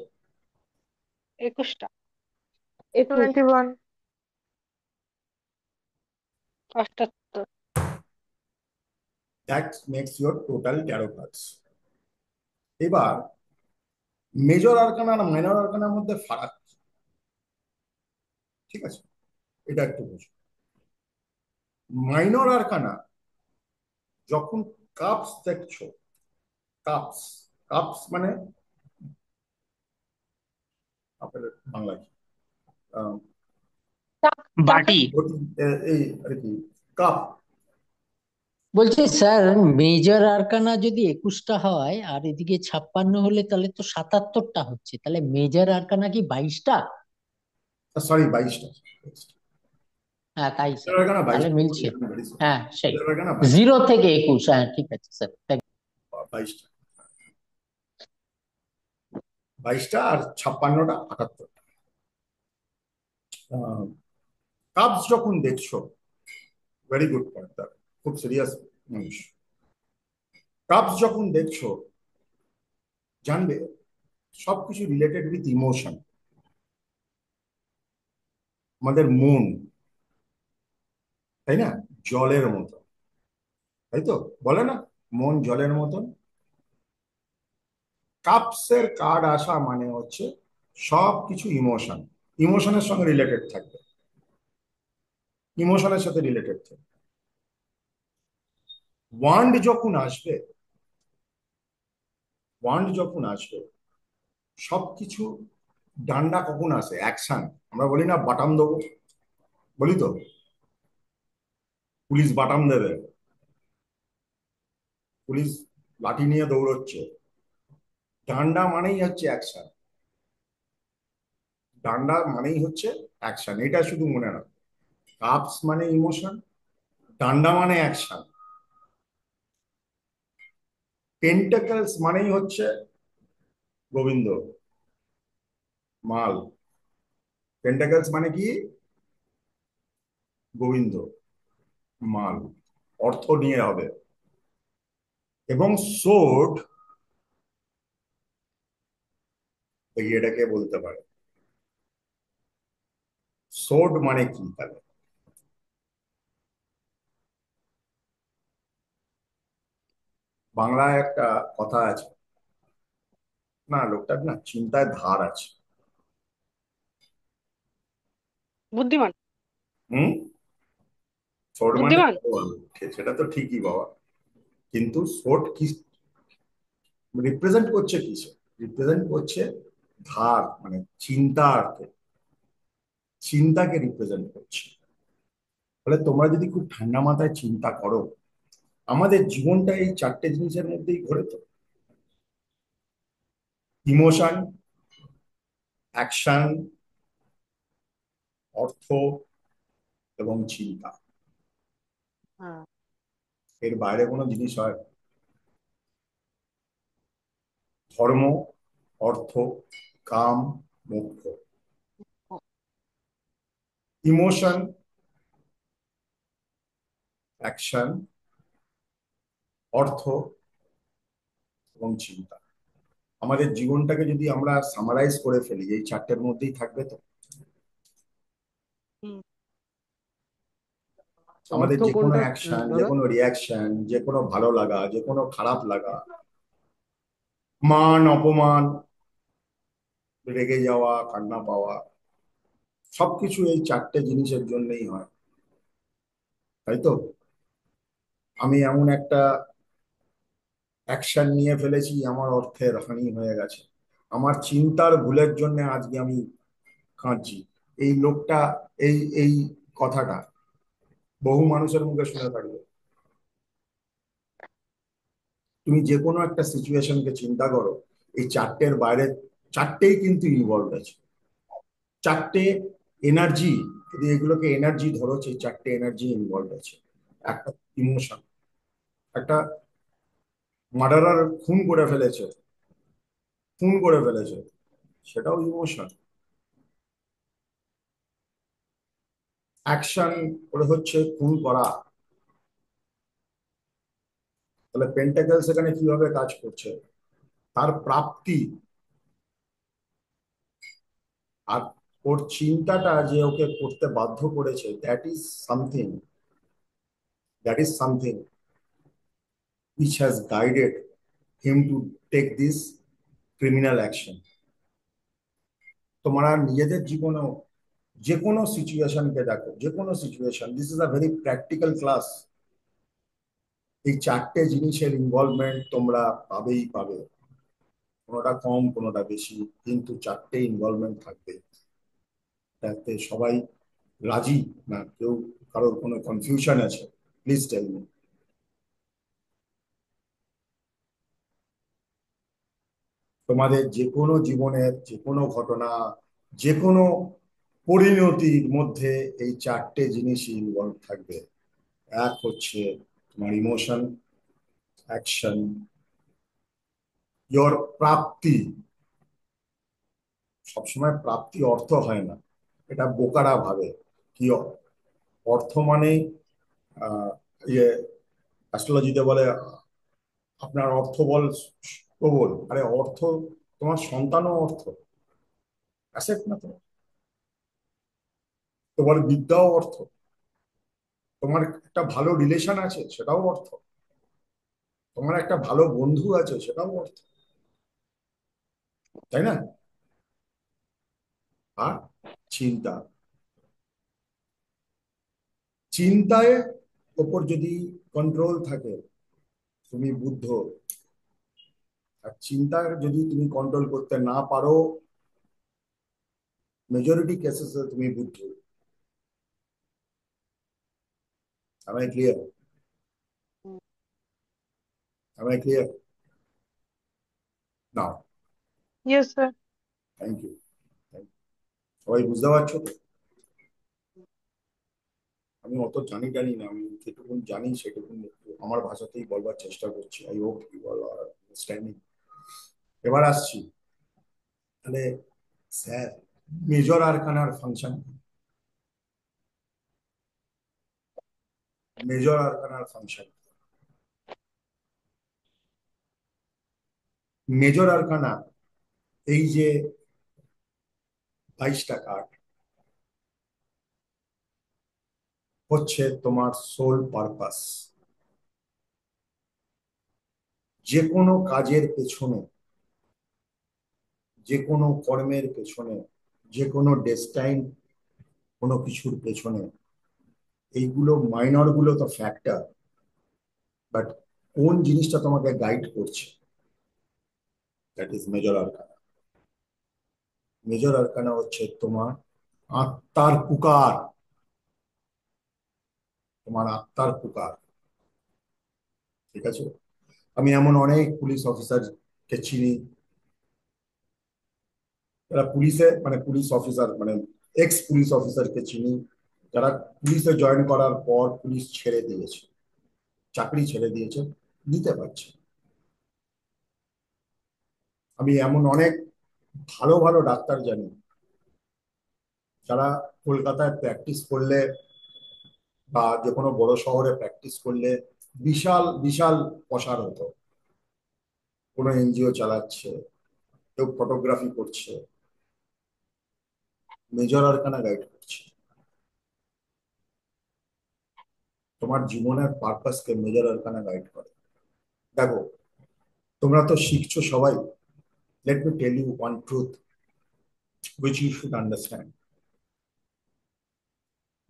21টা। 21। 78। That makes your total 13 cards. এবার মেজর আরকানা আর মাইনর আরকানার মধ্যে ফারাক। ঠিক আছে? এটা একটু বুঝো। মাইনর আরকানা যখন কাপস দেখছো, কাপস, কাপস মানে আপনাদের বাংলা কি? আহ, বাটি। এই আর কি, কাপ। বলছি স্যার, মেজর আরকানা যদি 21টা হয় আর এদিকে 56 হলে তাহলে তো 77টা হচ্ছে, তাহলে মেজর আরকানা কি 22টা? সরি, 22টা। হ্যাঁ তাই মেজর স্যার, আরকানা তাহলে 22টা, মিলছে। হ্যাঁ সেই মেজর আরকানা 22টা, 0 থেকে 21, হ্যাঁ ঠিক আছে স্যার। 22টা, 22টা আর 56টা 78। কাপস যখন দেখছো, ভেরি গুড পয়েন্ট, খুব সিরিয়াস মানুষ। কাপস যখন দেখছো, জানবে সবকিছু রিলেটেড উইথ ইমোশন। আমাদের মন, তাই না, জলের মতো, তাই তো বলে না, মন জলের মতন। কাপসের কার্ড আসা মানে হচ্ছে সবকিছু ইমোশন, ইমোশনের সঙ্গে রিলেটেড থাকবে, ইমোশনের সাথে রিলেটেড থাকবে। ওয়ান্ড যখন আসবে, ওয়ান্ড যখন আসবে, সবকিছু ডান্ডা কখন আসে? অ্যাকশন। আমরা বলি না বাটাম দেবো, বলি তো, পুলিশ বাটাম দেবে, পুলিশ লাঠি নিয়ে দৌড়চ্ছে। ডান্ডা মানেই হচ্ছে অ্যাকশন, ডান্ডা মানেই হচ্ছে অ্যাকশন, এটা শুধু মনে রাখো। কাপস মানে ইমোশন, ডান্ডা মানে অ্যাকশন, টেন্টাকলস মানেই হচ্ছে গোবিন্দ, মাল। টেন্টাকলস মানে কি? গোবিন্দ, মাল, অর্থ নিয়ে হবে। এবং সোর্ড, এটাকে বলতে পারে। সোর্ড মানে কি তাহলে? বাংলায় একটা কথা আছে না, লোকটার না চিন্তায় ধার আছে। বুদ্ধিমান। হুম। সোর্ড মানে বুদ্ধিমান। সেটা তো ঠিকই বাবা, কিন্তু সোর্ড কি রিপ্রেজেন্ট করছে? কিসে রিপ্রেজেন্ট করছে? ধার মানে চিন্তাকে, চিন্তাকে রিপ্রেজেন্ট করছে। ফলে তোমরা যদি খুব ঠান্ডা মাথায় চিন্তা করো, আমাদের জীবনটা এই চারটে জিনিসের মধ্যেই ঘোরে তো। ইমোশন, অ্যাকশন, অর্থ এবং চিন্তা। হ্যাঁ। এর বাইরে কোনো জিনিস হয়? ধর্ম, অর্থ, কাম, মোক্ষ। ইমোশন, অ্যাকশন, অর্থ এবং চিন্তা। আমাদের জীবনটাকে যদি আমরা সামারাইজ করে ফেলি, এই চারটের মধ্যেই থাকবে তো। হুম। আমাদের অর্থ যে কোনো কোনটা অ্যাকশন, যে দাদা? কোনো রিয়াকশন, যে কোনো ভালো লাগা, যে কোনো খারাপ লাগা, মান অপমান, রেগে যাওয়া, কান্না পাওয়া, সবকিছু এই চারটে জিনিসের জন্যই হয়, তাই তো? আমি এমন একটা অ্যাকশন নিয়ে ফেলেছি, আমার অর্থের হানি হয়ে গেছে, আমার চিন্তার ভুলের জন্য আজকে আমি কাঁদছি। এই লোকটা, এই এই কথাটা বহু মানুষের মুখে শুনে থাকবে। তুমি যে কোনো একটা সিচুয়েশনকে চিন্তা করো, এই চারটের বাইরে চারটেই কিন্তু ইনভলভ আছে। চারটে এনার্জি, যদি এগুলোকে এনার্জি ধরো, সেই চারটে এনার্জি ইনভলভ আছে। একটা ইমোশন, একটা মার্ডারার খুন করে ফেলেছে, খুন করে ফেলেছে, সেটাও ইমোশন। অ্যাকশন করে হচ্ছে খুন করা। তাহলে পেন্টাকেলস এখানে কিভাবে কাজ করছে? তার প্রাপ্তি, আর ওর চিন্তাটা যে ওকে করতে বাধ্য করেছে, that is something which has guided him to take this criminal action. তোমরা নিজেদের জীবনেও যে কোনো সিচুয়েশনকে দেখো, যে কোনো situation, this is a very practical class. এই চারটে জিনিসের ইনভলভমেন্ট তোমরা পাবেই পাবে, কোনোটা কম কোনোটা বেশি, কিন্তু চারটে ইনভলভমেন্ট থাকবে। তাতে সবাই রাজি না? কেউ কারোর কোনো কনফিউশন আছে? Please tell me. তোমাদের যে কোনো জীবনের যে কোনো ঘটনা, যে কোনো পরিণতির মধ্যে এই চারটে জিনিসই ইনভলভ থাকবে। এক হচ্ছে তোমার ইমোশন, অ্যাকশন, ইয়োর প্রাপ্তি। সবসময় প্রাপ্তি অর্থ হয় না, এটা বোকারা ভাবে। কি অর্থ মানে আহ ইয়ে অ্যাস্ট্রোলজিতে বলে আপনার অর্থ বল প্রবল। আরে অর্থ, তোমার সন্তানও অর্থ, অ্যাসেট না তোমার? তোমার বিদ্যাও অর্থ, তোমার একটা ভালো রিলেশন আছে সেটাও অর্থ, তোমার একটা ভালো বন্ধু আছে সেটাও অর্থ, তাই না? আর চিন্তা, চিন্তায় ওপর যদি কন্ট্রোল থাকে, তুমি বুদ্ধ। আর চিন্তা যদি তুমি কন্ট্রোল করতে না পারো, মেজরিটি কেসেসে তুমি Buddha. Am I clear? Am I clear? Now, yes sir. thank you. সবাই বুঝতে পারছো তো? আমি অত জানি না, আমি যেটুকুন জানি সেটুকুন একটু আমার ভাষাতেই বলবার চেষ্টা করছি। I hope you all are understanding. এবার আসছি, তাহলে স্যার মেজর আরকানার ফাংশন, মেজর আরকানার ফাংশন, মেজর আরকানা এই যে 22টা কার্ড হচ্ছে তোমার সোল পারপাস। যে কোনো কাজের পেছনে, যে কোনো কর্মের পেছনে, যে কোনো ডেস্টাইন, কোনো কিছুর পেছনে, এইগুলো মাইনর গুলো তো ফ্যাক্টর, বাট কোন জিনিসটা তোমাকে গাইড করছে, that is major arcana. Major arcana হচ্ছে তোমার আত্মার পুকার, তোমার আত্মার পুকার। ঠিক আছে? আমি এমন অনেক পুলিশ অফিসারকে চিনি, যারা পুলিশে মানে পুলিশ অফিসার মানে এক্স পুলিশ অফিসারকে চিনি, যারা পুলিশে জয়েন করার পর পুলিশ ছেড়ে দিয়েছে, চাকরি ছেড়ে দিয়েছে, দিতে পারছে। আমি এমন অনেক ভালো ভালো ডাক্তার জানি যারা কলকাতায় প্র্যাকটিস করলে বা যে কোনো বড় শহরে প্র্যাকটিস করলে বিশাল বিশাল প্রসার হতো। কোনো এনজিও চালাচ্ছে, কেউ ফটোগ্রাফি করছে, মেজর আরকানা গাইড করছে। তোমার জীবনের পারপাসকে মেজর আরকানা গাইড করে। দেখো, তোমরা তো শিখছো সবাই। Let me tell you one truth which you should understand.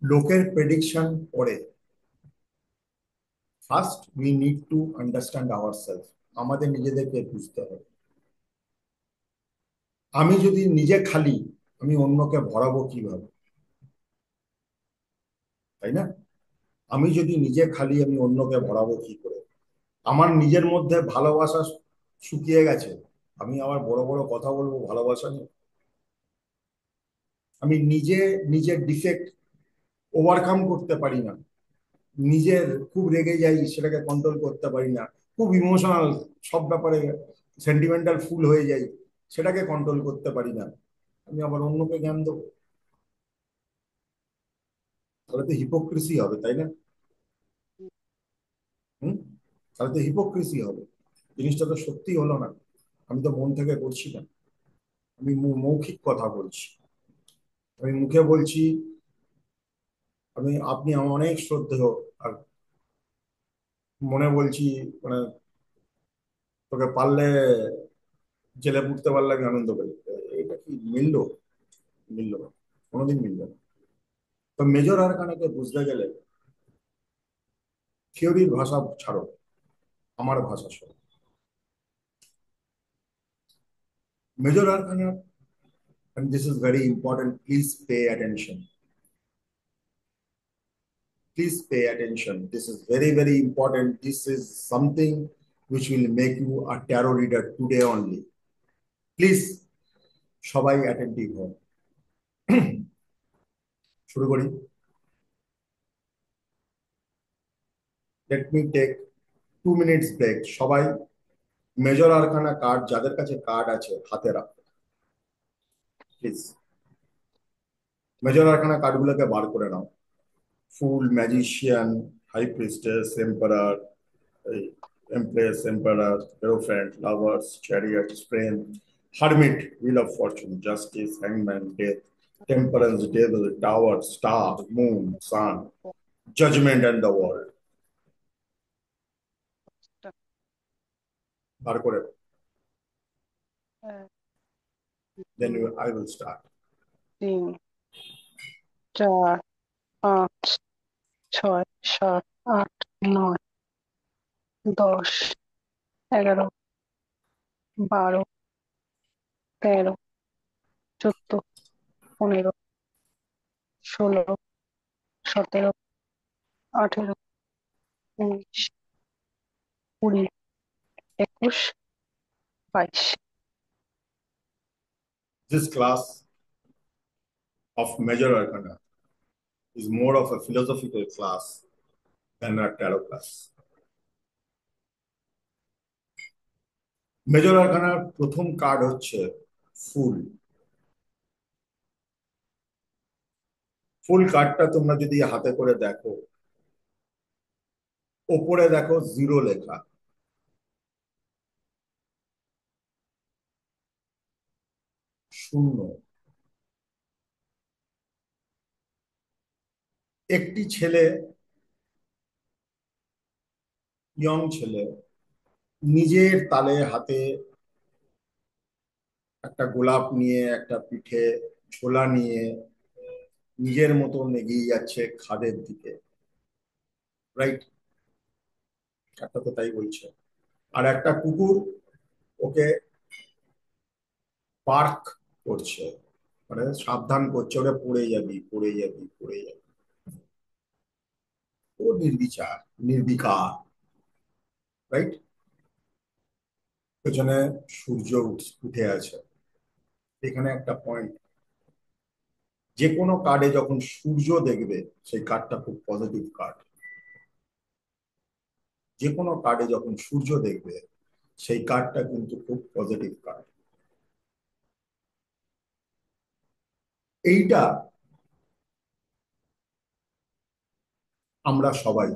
লোকের প্রেডিকশন পড়ে, first we need to understand ourself. আমাদের নিজেদেরকে বুঝতে হবে। আমি যদি নিজে খালি, আমি অন্যকে ভরাবো কিভাবে? তাই না? আমি যদি নিজে খালি, আমি অন্যকে ভরাবো কি করে? আমার নিজের মধ্যে ভালোবাসা শুকিয়ে গেছে, আমি আবার বড় বড় কথা বলবো ভালোবাসা নিয়ে? আমি নিজে নিজের ডিফেক্ট ওভারকাম করতে পারি না, নিজের খুব রেগে যাই, সেটাকে কন্ট্রোল করতে পারি না, খুব ইমোশনাল, সব ব্যাপারে সেন্টিমেন্টাল ফুল হয়ে যাই, সেটাকে কন্ট্রোল করতে পারি না, আমি আবার অন্যকে জ্ঞান দেবো? তাহলে তো হিপোক্রেসি হবে, তাই না? হুম, তাহলে তো হিপোক্রেসি হবে। জিনিসটা তো সত্যি হলো না। আমি তো মন থেকে করছি না, আমি মৌখিক কথা বলছি, আমি মুখে বলছি। আপনি আমার অনেক শ্রদ্ধেয়, আর মনে বলছি, মানে তোকে পারলে জেলে পুড়তে পারলে আমি আনন্দ করি। এটা কি মিললো? মিললো না, কোনোদিন মিলবে না। তো মেজর আরকানাকে বুঝতে গেলে থিওরির ভাষা ছাড়ো, আমার ভাষা শোনো। Major arcana, and this is very important, please pay attention. Please pay attention, this is very very important. This is something which will make you a tarot reader today only. Please সবাই attentive হন। শুরু করি। Let me take 2 minutes break. সবাই major arcana card, যাদের কাছে card আছে হাতে রাখো প্লিজ। মেজর আরকানা কার্ডগুলোকে বার করে নাও। Fool, magician, high priestess, emperor, empress, emperor, hierophant, lovers, chariot, strength, hermit, wheel of fortune, justice, হ্যাংম্যান, death, temperance, devil, tower, star, moon, sun, judgement and the world. বার করে then I will start. 3 4 5 6 7 8 9 10 11 12 13 14 15, 16, 17, 18, 19, 20, 21, 22। This class of major arcana is more of a philosophical class than a tarot class. Major আরকানার প্রথম card হচ্ছে ফুল। ফুল কার্ডটা তোমরা যদি হাতে করে দেখো, ওপরে দেখো 0 লেখা, শূন্য। একটি ছেলে, ইয়ং ছেলে, নিজের তালে হাতে একটা গোলাপ নিয়ে, একটা পিঠে ঝোলা নিয়ে নিজের মতন এগিয়ে যাচ্ছে খাদের দিকে, রাইট? একটা তো তাই বলছে। আর একটা কুকুর ওকে পার্ক করছে, মানে সাবধান করছে, ওরা পড়ে যাবি, পড়ে যাবি, পড়ে যাবি। ও নির্বিচার, নির্বিকার, রাইট? পেছনে সূর্য উঠে আছে। এখানে একটা পয়েন্ট, যে কোনো কার্ডে যখন সূর্য দেখবে সেই কার্ডটা খুব পজিটিভ কার্ড। যে কোনো কার্ডে যখন সূর্য দেখবে সেই কার্ডটা কিন্তু খুব পজিটিভ কার্ড। এইটা আমরা সবাই,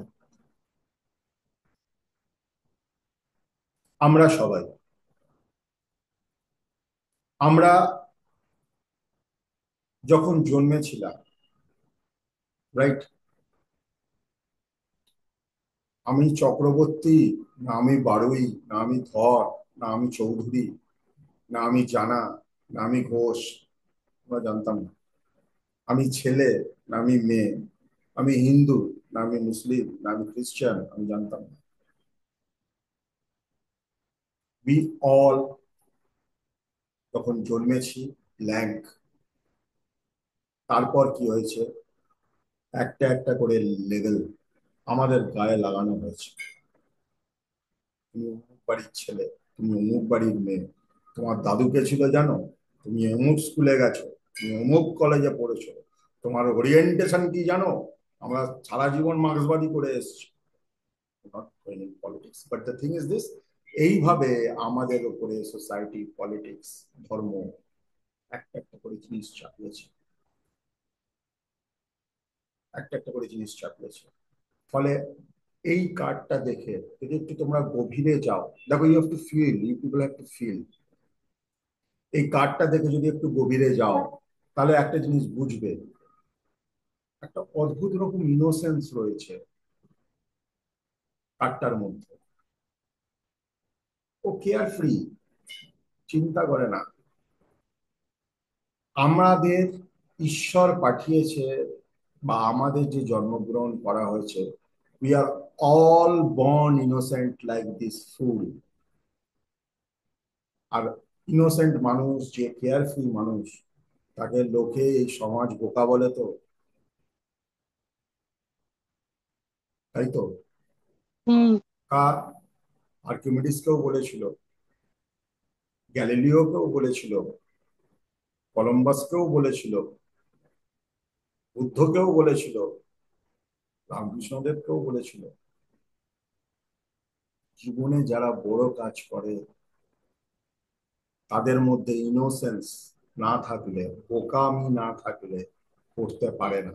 আমরা সবাই, আমরা যখন জন্মেছিলাম, রাইট, আমি চক্রবর্তী, না আমি বাড়ুই, না আমি ধর, না আমি চৌধুরী, না আমি জানা, না আমি ঘোষ, আমরা জানতাম না। আমি ছেলে, না আমি মেয়ে, আমি হিন্দু, না আমি মুসলিম, না আমি খ্রিস্টান, আমি জানতাম না। উই অল তখন জন্মেছি ব্ল্যাঙ্ক। তারপর কি হয়েছে, একটা একটা করে লেভেল আমাদের গায়ে লাগানো হয়েছে। তুমি অমুক বাড়ির ছেলে, তুমি অমুক বাড়ির মেয়ে, তোমার দাদুকে ছিল জানো, তুমি অমুক স্কুলে গেছো, তুমি অমুক কলেজে পড়েছো, তোমার ওরিয়েন্টেশন কি জানো, আমরা সারা জীবন মার্ক্সবাদী করে এসেছি। Not going in politics, but the thing is this, এইভাবে আমাদের উপরে সোসাইটি, পলিটিক্স, ধর্ম একটা একটা করে জিনিস চাপিয়েছে, একটা একটা করে জিনিস চাপিয়েছে। ফলে এই কার্ডটা দেখে যদি একটু তোমরা গভীরে যাও, দেখো, you have to feel, you people have to feel. এই কার্ডটা দেখে যদি একটু গভীরে যাও, তাহলে একটা জিনিস বুঝবে, একটা অদ্ভুত রকম ইনোসেন্স রয়েছে কার্ডটার মধ্যে। ও কেয়ার ফ্রি, চিন্তা করে না। আমাদের ঈশ্বর পাঠিয়েছে, বা আমাদের যে জন্মগ্রহণ করা হয়েছে, we are all born innocent like this ফুল। আর ইনোসেন্ট মানুষ, যে কেয়ারফুল মানুষ, তাকে লোকে এই সমাজ বোকা বলে তো, তাই তো? হুম। আর্কিমিডিসকেও বলেছিল, গ্যালিলিওকেও বলেছিল, কলম্বাসকেও বলেছিল, বুদ্ধকেও বলেছিল, রামকৃষ্ণদেবকেও বলেছিল, জীবনে যারা বড় কাজ করে তাদের মধ্যে ইনোসেন্স না থাকলে, বোকামি না থাকলে করতে পারে না।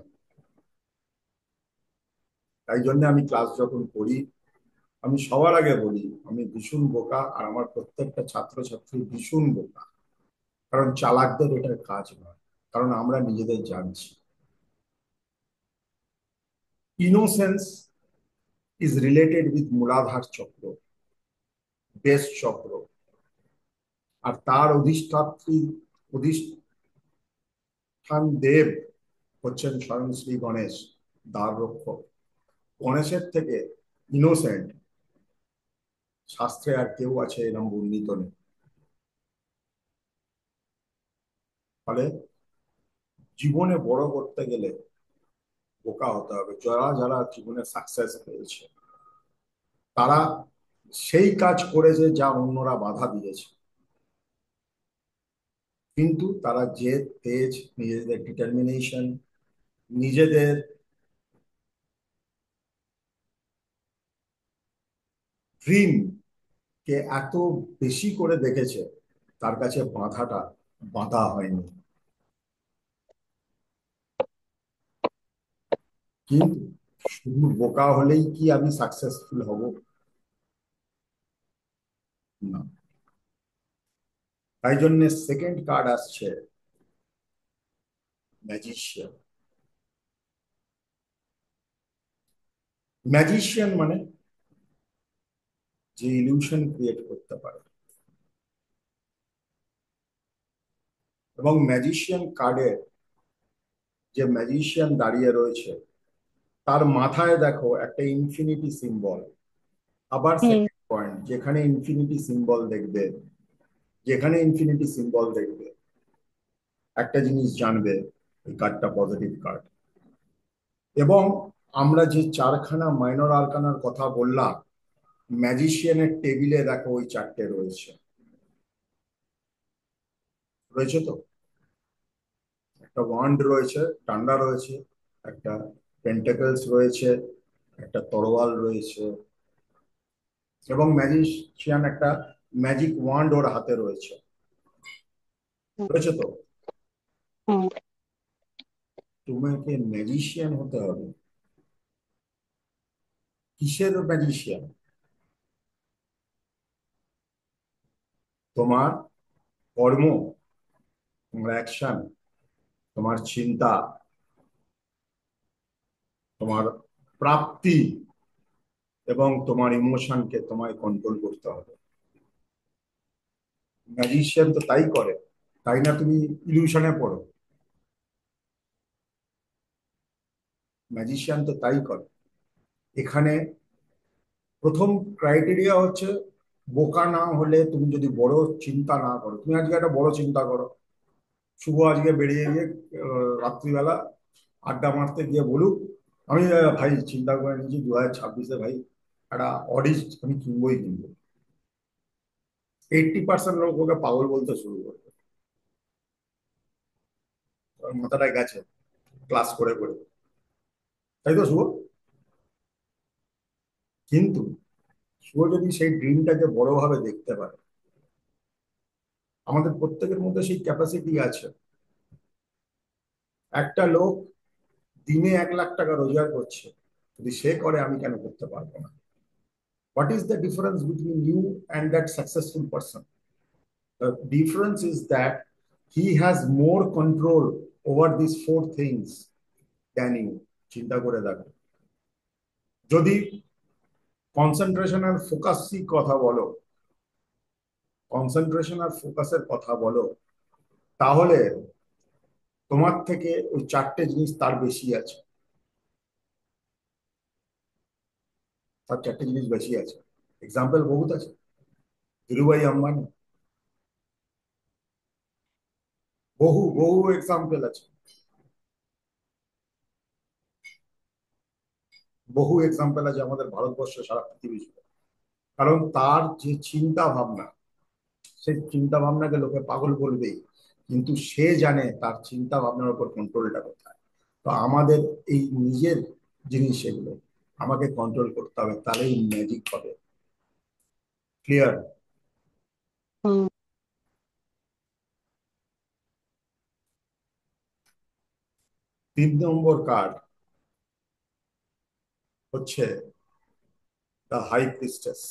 তাই জন্য আমি ক্লাস যখন করি, আমি সবার আগে বলি আমি ভীষণ বোকা, আর আমার প্রত্যেকটা ছাত্রছাত্রী ভীষণ বোকা। কারণ চালাকদের এটার কাজ নয়, কারণ আমরা নিজেদের জানছি। ইনোসেন্স ইজ রিলেটেড উইথ মূলাধার চক্র, বেস চক্র, আর তার অধিষ্ঠান দেব হচ্ছেন স্বয়ং শ্রী গণেশ, দ্বার রক্ষক। গণেশের থেকে ইনোসেন্ট শাস্ত্রে আর কেউ আছে এরকম বর্ণিত নেই। ফলে জীবনে বড় করতে গেলে বোকা হতে হবে। যারা যারা জীবনে সাকসেস পেয়েছে তারা সেই কাজ করেছে যা অন্যরা বাধা দিয়েছে, কিন্তু তারা জেদ, তেজ, নিজেদের ডিটারমিনেশন, নিজেদের ড্রিম কে এত বেশি করে দেখেছে, তার কাছে বাধাটা বাধা হয়নি। কিন্তু শুধু বোকা হলেই কি আমি সাকসেসফুল হব? না। তাই জন্য সেকেন্ড কার্ড আসছে ম্যাজিশিয়ান। ম্যাজিশিয়ান মানে যে ইলিউশন ক্রিয়েট করতে পারে। এবং ম্যাজিশিয়ান কার্ডে যে ম্যাজিশিয়ান দাঁড়িয়ে রয়েছে তার মাথায় দেখো একটা ইনফিনিটি সিম্বল। আবার হুম। সেকেন্ড পয়েন্ট, যেখানে ইনফিনিটি সিম্বল দেখবে, যেখানে ইনফিনিটি সিম্বল দেখবে একটা জিনিস জানবে, এই কার্ডটা পজিটিভ কার্ড। এবং আমরা যে চারখানা মাইনর আরকানার কথা বললাম, ম্যাজিশিয়ানের টেবিলে দেখো ওই চারটে রয়েছে। রয়েছে তো, একটা ওয়ান্ড রয়েছে, ডান্ডা রয়েছে, একটা পেন্টাকলস রয়েছে, একটা তরোয়াল রয়েছে, এবং ম্যাজিশিয়ান একটা ম্যাজিক ওয়ান্ড ওর হাতে রয়েছে। রয়েছে তো। হুম। তোমাকে ম্যাজিশিয়ান হতে হবে। কিসের ম্যাজিশিয়ান? তোমার কর্ম, তোমার অ্যাকশন, তোমার চিন্তা, তোমার প্রাপ্তি এবং তোমার ইমোশনকে তোমায় কন্ট্রোল করতে হবে। ম্যাজিশিয়ান তো তাই করে, তাই না? তুমি ইলিউশনে পড়ো, ম্যাজিশিয়ান তো তাই করে। এখানে প্রথম ক্রাইটেরিয়া হচ্ছে বোকা না হলে, তুমি যদি বড় চিন্তা না করো। তুমি আজকে একটা বড় চিন্তা করো, শুভ আজকে বেরিয়ে গিয়ে রাত্রিবেলা আড্ডা মারতে গিয়ে বলুক, আমি ভাই চিন্তা করে নিয়েছি 2026-এ ভাই একটা অডি আমি কিনবই কিনবো। 80% লোক ওকে পাগল বলতে শুরু করবে, ওর মাথাটায় গেছে ক্লাস করে করে। তাই তো শুভ? কিন্তু শুভ যদি সেই ড্রিমটাকে বড়ভাবে দেখতে পারে, আমাদের প্রত্যেকের মধ্যে সেই ক্যাপাসিটি আছে। একটা লোক দিনে 1 লাখ টাকা রোজগার করছে, যদি সে করে আমি কেন করতে পারবো না? What is the difference between you and that successful person? The difference is that he has more control over this 4 things than you. চিন্তা করে দেখো, যদি কনসেন্ট্রেশন আর ফোকাসই কথা বলো, কনসেন্ট্রেশন আর ফোকাসের কথা বলো, তাহলে তোমার থেকে ওই চারটে জিনিস তার বেশি আছে। তার চারটে জিনিস বেশি আছে। এক্সাম্পল বহুত আছে। ধীরুভাই আম্বানি, বহু বহু এক্সাম্পল আছে, বহু এক্সাম্পল আছে আমাদের ভারতবর্ষে, সারা পৃথিবী জুড়ে। কারণ তার যে চিন্তা ভাবনা, সেই চিন্তা ভাবনাকে লোকে পাগল বলবেই, কিন্তু সে জানে তার চিন্তা ভাবনার উপর কন্ট্রোলটা কোথায়। তো আমাদের এই নিজের জিনিস, এগুলো আমাকে কন্ট্রোল করতে হবে, তাহলেই ম্যাজিক হবে। ক্লিয়ার? হুম। 3 নম্বর কার্ড হচ্ছে the high priestess.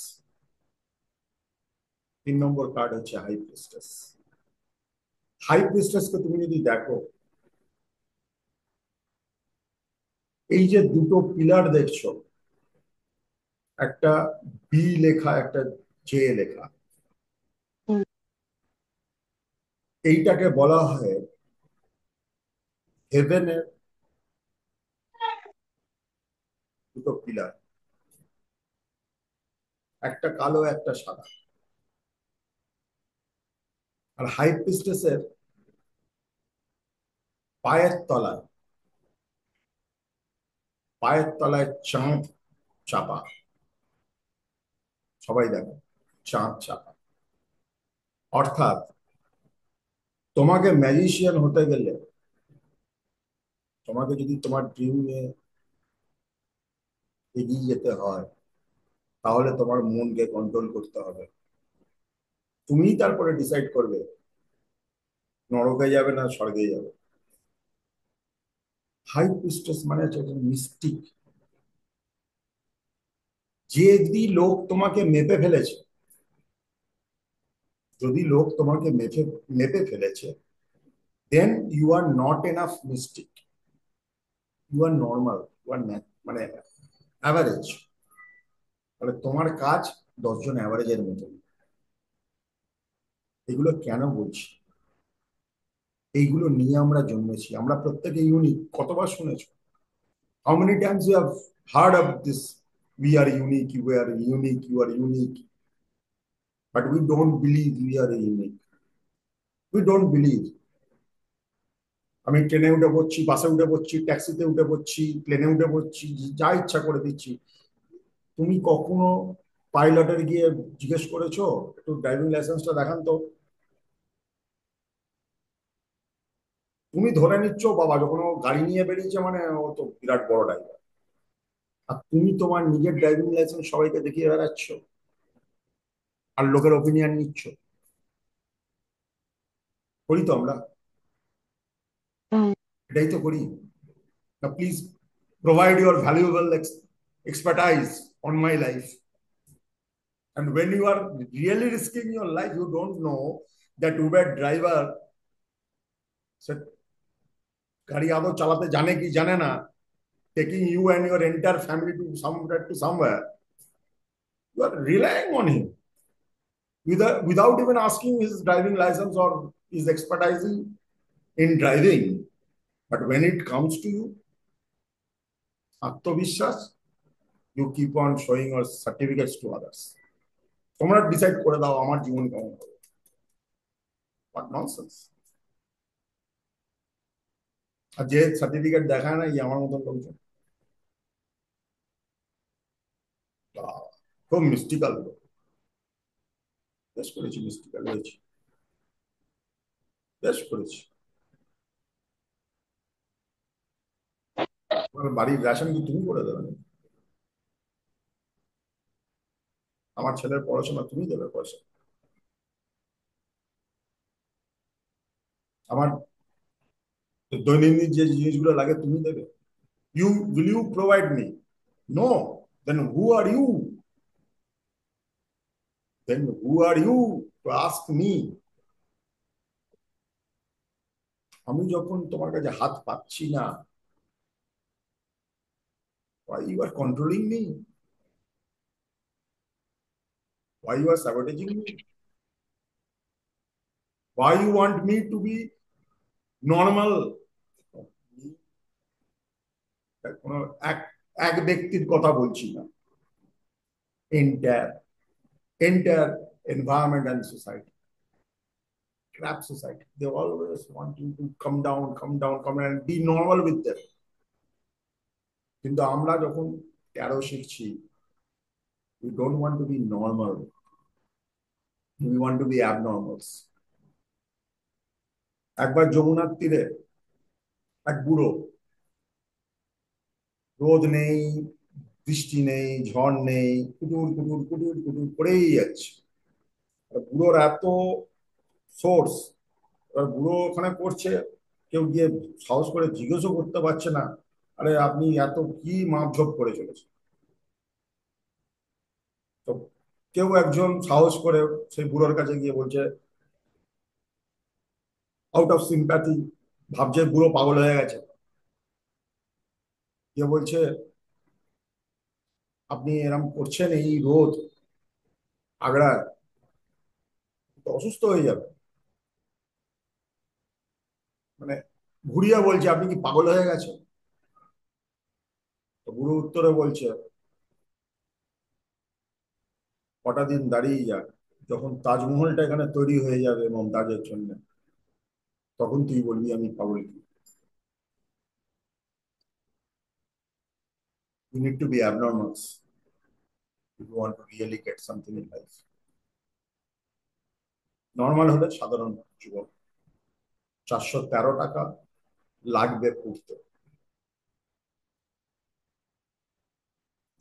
3 number card হচ্ছে হাই প্রিস্টেস। হাই প্রিস্টেসকে তুমি যদি দেখো, এই যে দুটো পিলার দেখছো, একটা বি লেখা, একটা জে লেখা, হুম। এইটাকে বলা হয় হেভেনের দুটো পিলার, একটা কালো একটা সাদা। আর হাই প্রিস্টেসের পায়ের তলায়, পায়ের তলায় চাঁদ চাপা। সবাই দেখো, চাঁদ চাপা। অর্থাৎ তোমাকে ম্যাজিশিয়ান হতে গেলে, তোমাকে যদি তোমার ড্রিম নিয়ে এগিয়ে যেতে হয়, তাহলে তোমার মনকে কন্ট্রোল করতে হবে। তুমিই তারপরে ডিসাইড করবে নরকে যাবে না স্বর্গে যাবে। হাই প্রিস্টেস মানে হচ্ছে একটা মিস্টিক। যদি লোক তোমাকে মেপে ফেলেছে, যদি লোক তোমাকে মেপে মেপে ফেলেছে, then you are not enough mystic, you are normal, you are মানে অ্যাভারেজ। তাহলে তোমার কাজ 10 জন অ্যাভারেজের মতো। এগুলো কেন বলছি? এইগুলো নিয়ে আমরা জন্মেছি, আমরা প্রত্যেকে ইউনিক। কতবার শুনেছো? How many times you have heard of this, we are unique, you are unique, you are unique, but we don't believe we are unique. We don't believe. আমি ট্রেনে উঠে পড়ছি, বাসে উঠে পড়ছি, ট্যাক্সিতে উঠে পড়ছি, প্লেনে উঠে পড়ছি, যা ইচ্ছা করে দিচ্ছি। তুমি কখনো পাইলটের গিয়ে জিজ্ঞেস করেছো একটু ড্রাইভিং লাইসেন্সটা দেখান তো? তুমি ধরে নিচ্ছ বাবা যখন ও গাড়ি নিয়ে বেরিয়েছে মানে ও তো বিরাট বড় ড্রাইভার, আর তুমি তোমার নিজের ড্রাইভিং লাইসেন্স সবাইকে দেখিয়ে বেড়াচ্ছ আর লোকের ওপিনিয়ন নিচ্ছ। করি তো আমরা, এটাই তো করি না। Please provide your valuable expertise on my life. And when you are really risking your life, you don't know that Uber driver সে গাড়ি আদৌ চালাতে জানে কি জানে না, taking you and your entire family to somewhere, you are relying on him without even asking his driving license or his expertise in driving. But when it comes to you, আত্মবিশ্বাস, you keep on showing your certificates to others. তোমরা decide করে দাও আমার জীবন কেমন হবে। What nonsense! আর যে certificate দেখায় না, আমার মতন লোকজন খুব মিস্টিক্যাল লোক। বেশ করেছি, মিস্টিক্যাল হয়েছি, বেশ করেছি। বাড়ির রেশন কি তুমি করে দেবে? আমার ছেলের পড়াশোনা তুমি দেবে পয়সা? আমার দৈনন্দিন যে জিনিসগুলো লাগে তুমি দেবে? Will you provide me? No. Then who are you? Then who are you to ask me? আমি যখন তোমার কাছে হাত পাচ্ছি না, why you are controlling me? Why you are sabotaging me? Why you want me to be normal? কোনো এক এক ব্যক্তির কথা বলছি না, entire entire environment and society, crap society. They always want you to come down, come down, come down and be normal with them. কিন্তু আমরা যখন ট্যারো শিখছি, we don't want to be normal, we want to be abnormals. একবার যমুনার তীরে এক বুড়ো, রোদ নেই, বৃষ্টি নেই, ঝড় নেই, কুটুর কুটুর কুটুর কুটুর করেই যাচ্ছে। বুড়োর এত সোর্স, এবার বুড়ো ওখানে করছে, কেউ গিয়ে সাহস করে জিজ্ঞেসও করতে পারছে না, আরে আপনি এত কি মাপঝোপ করে চলেছে। তো কেউ একজন সাহস করে সেই বুড়োর কাছে গিয়ে বলছে, আউট অফ সিম্প্যাথি, ভাবছে বুড়ো পাগল হয়ে গেছে, গিয়ে বলছে আপনি এরম করছেন এই রোদ আগড়ায়, তো অসুস্থ হয়ে যাবে। মানে ঘুরিয়ে বলছে আপনি কি পাগল হয়ে গেছেন? তো বুড়ো উত্তরে বলছে, কটা দিন দাঁড়িয়ে যাক, যখন তাজমহলটা এখানে তৈরি হয়ে যাবে মমতাজের জন্য, তখন তুই বলবি আমি পাগল কি। You need to be abnormal if you want to really get something in life. Normal হলে সাধারণ যুবক 413 টাকা লাগবে পড়তে,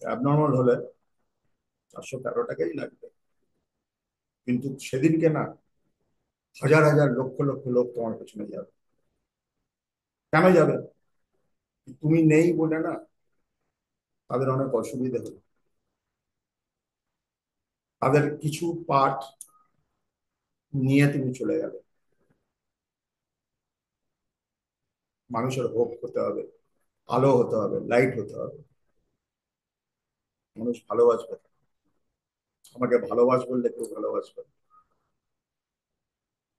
অ্যাবনর্মাল হলে 413 টাকাই লাগবে। কিন্তু সেদিনকে না, হাজার হাজার লক্ষ লক্ষ লোক তোমার পেছনে যাবে। কেন যাবে? তুমি নেই বলে না, তাদের অনেক অসুবিধা হবে, তাদের কিছু পার্ট নিয়ে তুমি চলে যাবে। মানুষের হোপ হতে হবে, আলো হতে হবে, লাইট হতে হবে, মানুষ ভালোবাসবে। আমাকে ভালোবাস বললে কেউ ভালোবাসবে।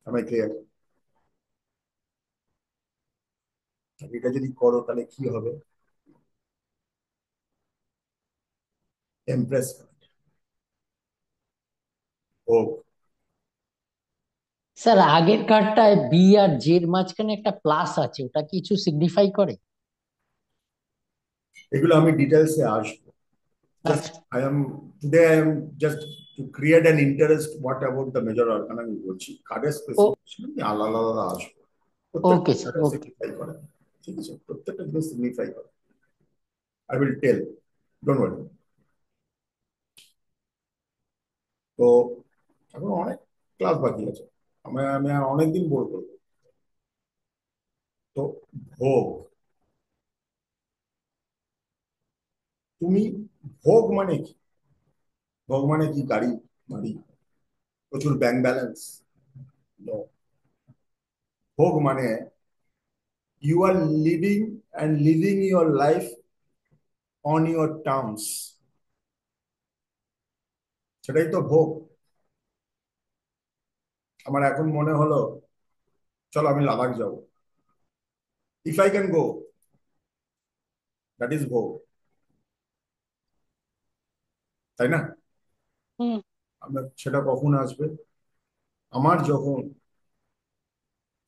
আমি ক্লিয়ার? এটা যদি করো তাহলে কি হবে? এমপ্রেস হোক। স্যার আগের কার্ডটায় বি আর জে এর মাঝখানে একটা প্লাস আছে, ওটা কিছু সিগনিফাই করে? এগুলো আমি ডিটেলসে আসবো। Just আচ্ছা, today I am just to create an interest what about the major organ আমি বলছি, কার্ডের ও স্পেসিফিকেশন আমি আলাদা আলাদা আসবো। ওকে প্রত্যেকটা স্যার, ওকে। সিগনিফাই করে, ঠিক আছে, প্রত্যেকটা জিনিস সিগনিফাই করে। I will tell, don't worry. তো এখন অনেক ক্লাস বাকি আছে, আমি আমি আর অনেকদিন বোর করবো। তো ভোগ, তুমি ভোগ মানে কি? ভোগ মানে কি গাড়ি বাড়ি, প্রচুর ব্যাংক ব্যালেন্স? ভোগ মানে you are living your life on your terms, সেটাই তো ভোগ। আমার এখন মনে হলো চলো আমি লাদাখ যাব, if I can go, that is ভোগ, তাই না? হুম। আমরা সেটা কখন আসবে? আমার যখন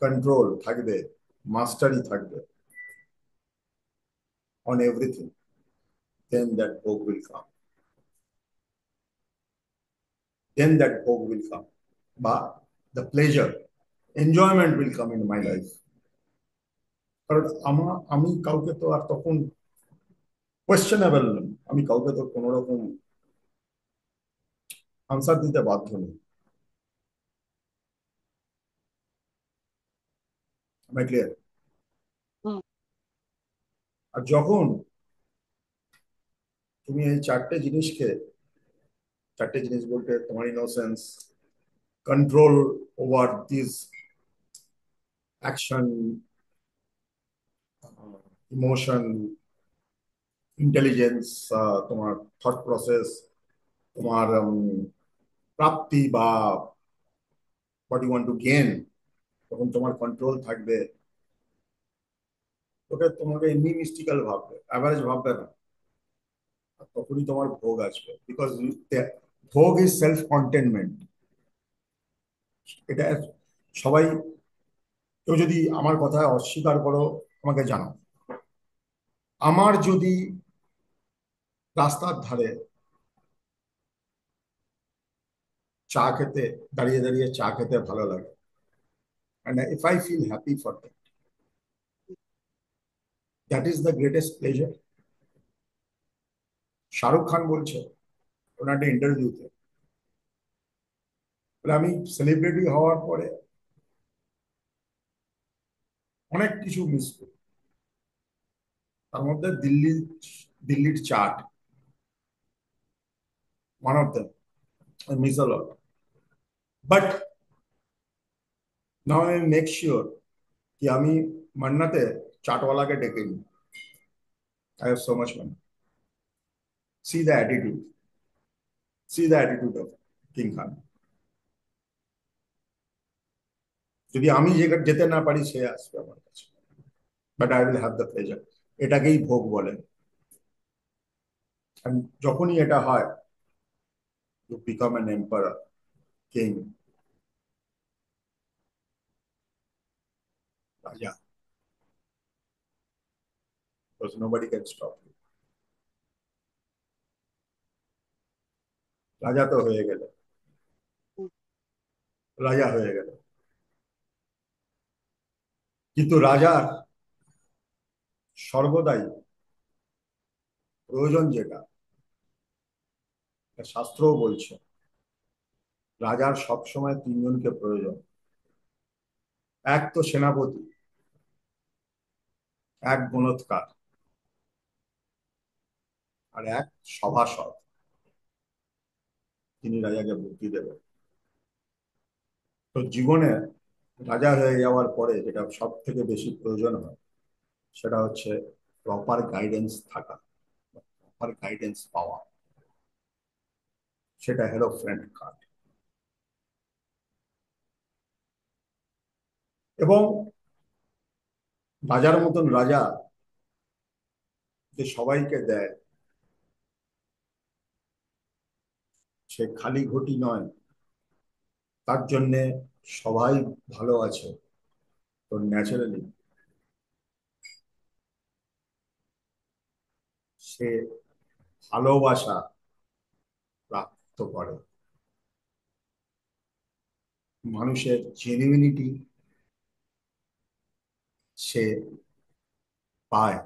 কন্ট্রোল থাকবে, মাস্টারি থাকবে on everything, then that ভোগ will come, then that ভোগ will come, বা the pleasure, enjoyment will come in my life। কারণ আমি কাউকে তো আর তখন কোয়েশ্চেনেবল নই, আমি কাউকে তো কোনো রকম আনসার দিতে বাধ্য নই। আমি ক্লিয়ার? হুম। আর যখন তুমি এই চারটে জিনিস বলতে তোমার innocence, control over this action, emotion, intelligence, তোমার থট প্রসেস, তোমার প্রাপ্তি বা what you want to gain, তখন তোমার কন্ট্রোল থাকবে। তোমাকে এমনি মিস্টিক্যাল ভাববে, অ্যাভারেজ ভাববে না। আর তখনই তোমার ভোগ আসবে, বিকজ ভোগ ইজ সেলফ কন্টেনমেন্ট। এটা সবাই, কেউ যদি আমার কথা অস্বীকার করো আমাকে জানাও। আমার যদি রাস্তার ধারে চা খেতে, দাঁড়িয়ে দাঁড়িয়ে চা খেতে ভালো লাগে, and if I feel happy for that, that is the greatest pleasure। Shahrukh Khan বলছে ওনার একটা ইন্টারভিউতে, বলে আমি সেলিব্রিটি হওয়ার পরে অনেক কিছু মিস করি, তার মধ্যে দিল্লির chaat one of them, I miss a lot, but now I make sure कि আমি মান্নাতে চাটওয়ালাকে ডেকে নিই। I have so much money, see the attitude, see the attitude of King Khan. যদি আমি যেতে না পারি সে আসবে আমার কাছে, but I will have the pleasure. এটাকেই ভোগ বলে। And যখনই এটা হয়, you become an emperor, king, রাজা, because nobody can stop you। রাজা তো হয়ে গেল, রাজা হয়ে গেল, কিন্তু রাজার সর্বদাই প্রয়োজন যেটা, শাস্ত্রও বলছে, রাজার সবসময় তিনজনকে প্রয়োজন। এক তো সেনাপতি, এক গণৎকার, আর এক সভাসদ, তিনি রাজাকে বুদ্ধি দেবেন। তো জীবনে রাজা হয়ে যাওয়ার পরে যেটা সব থেকে বেশি প্রয়োজন হয়, সেটা হচ্ছে প্রপার গাইডেন্স থাকা, প্রপার গাইডেন্স পাওয়া। সেটা হলো ফ্রেন্ড কার্ড। এবং রাজার মতন রাজা যে সবাইকে দেয়, সে খালি ঘটি নয়, তার জন্যে সবাই ভালো আছে, তো ন্যাচারালি সে ভালোবাসা প্রাপ্ত করে, মানুষের জেনুইনিটি সে পায়।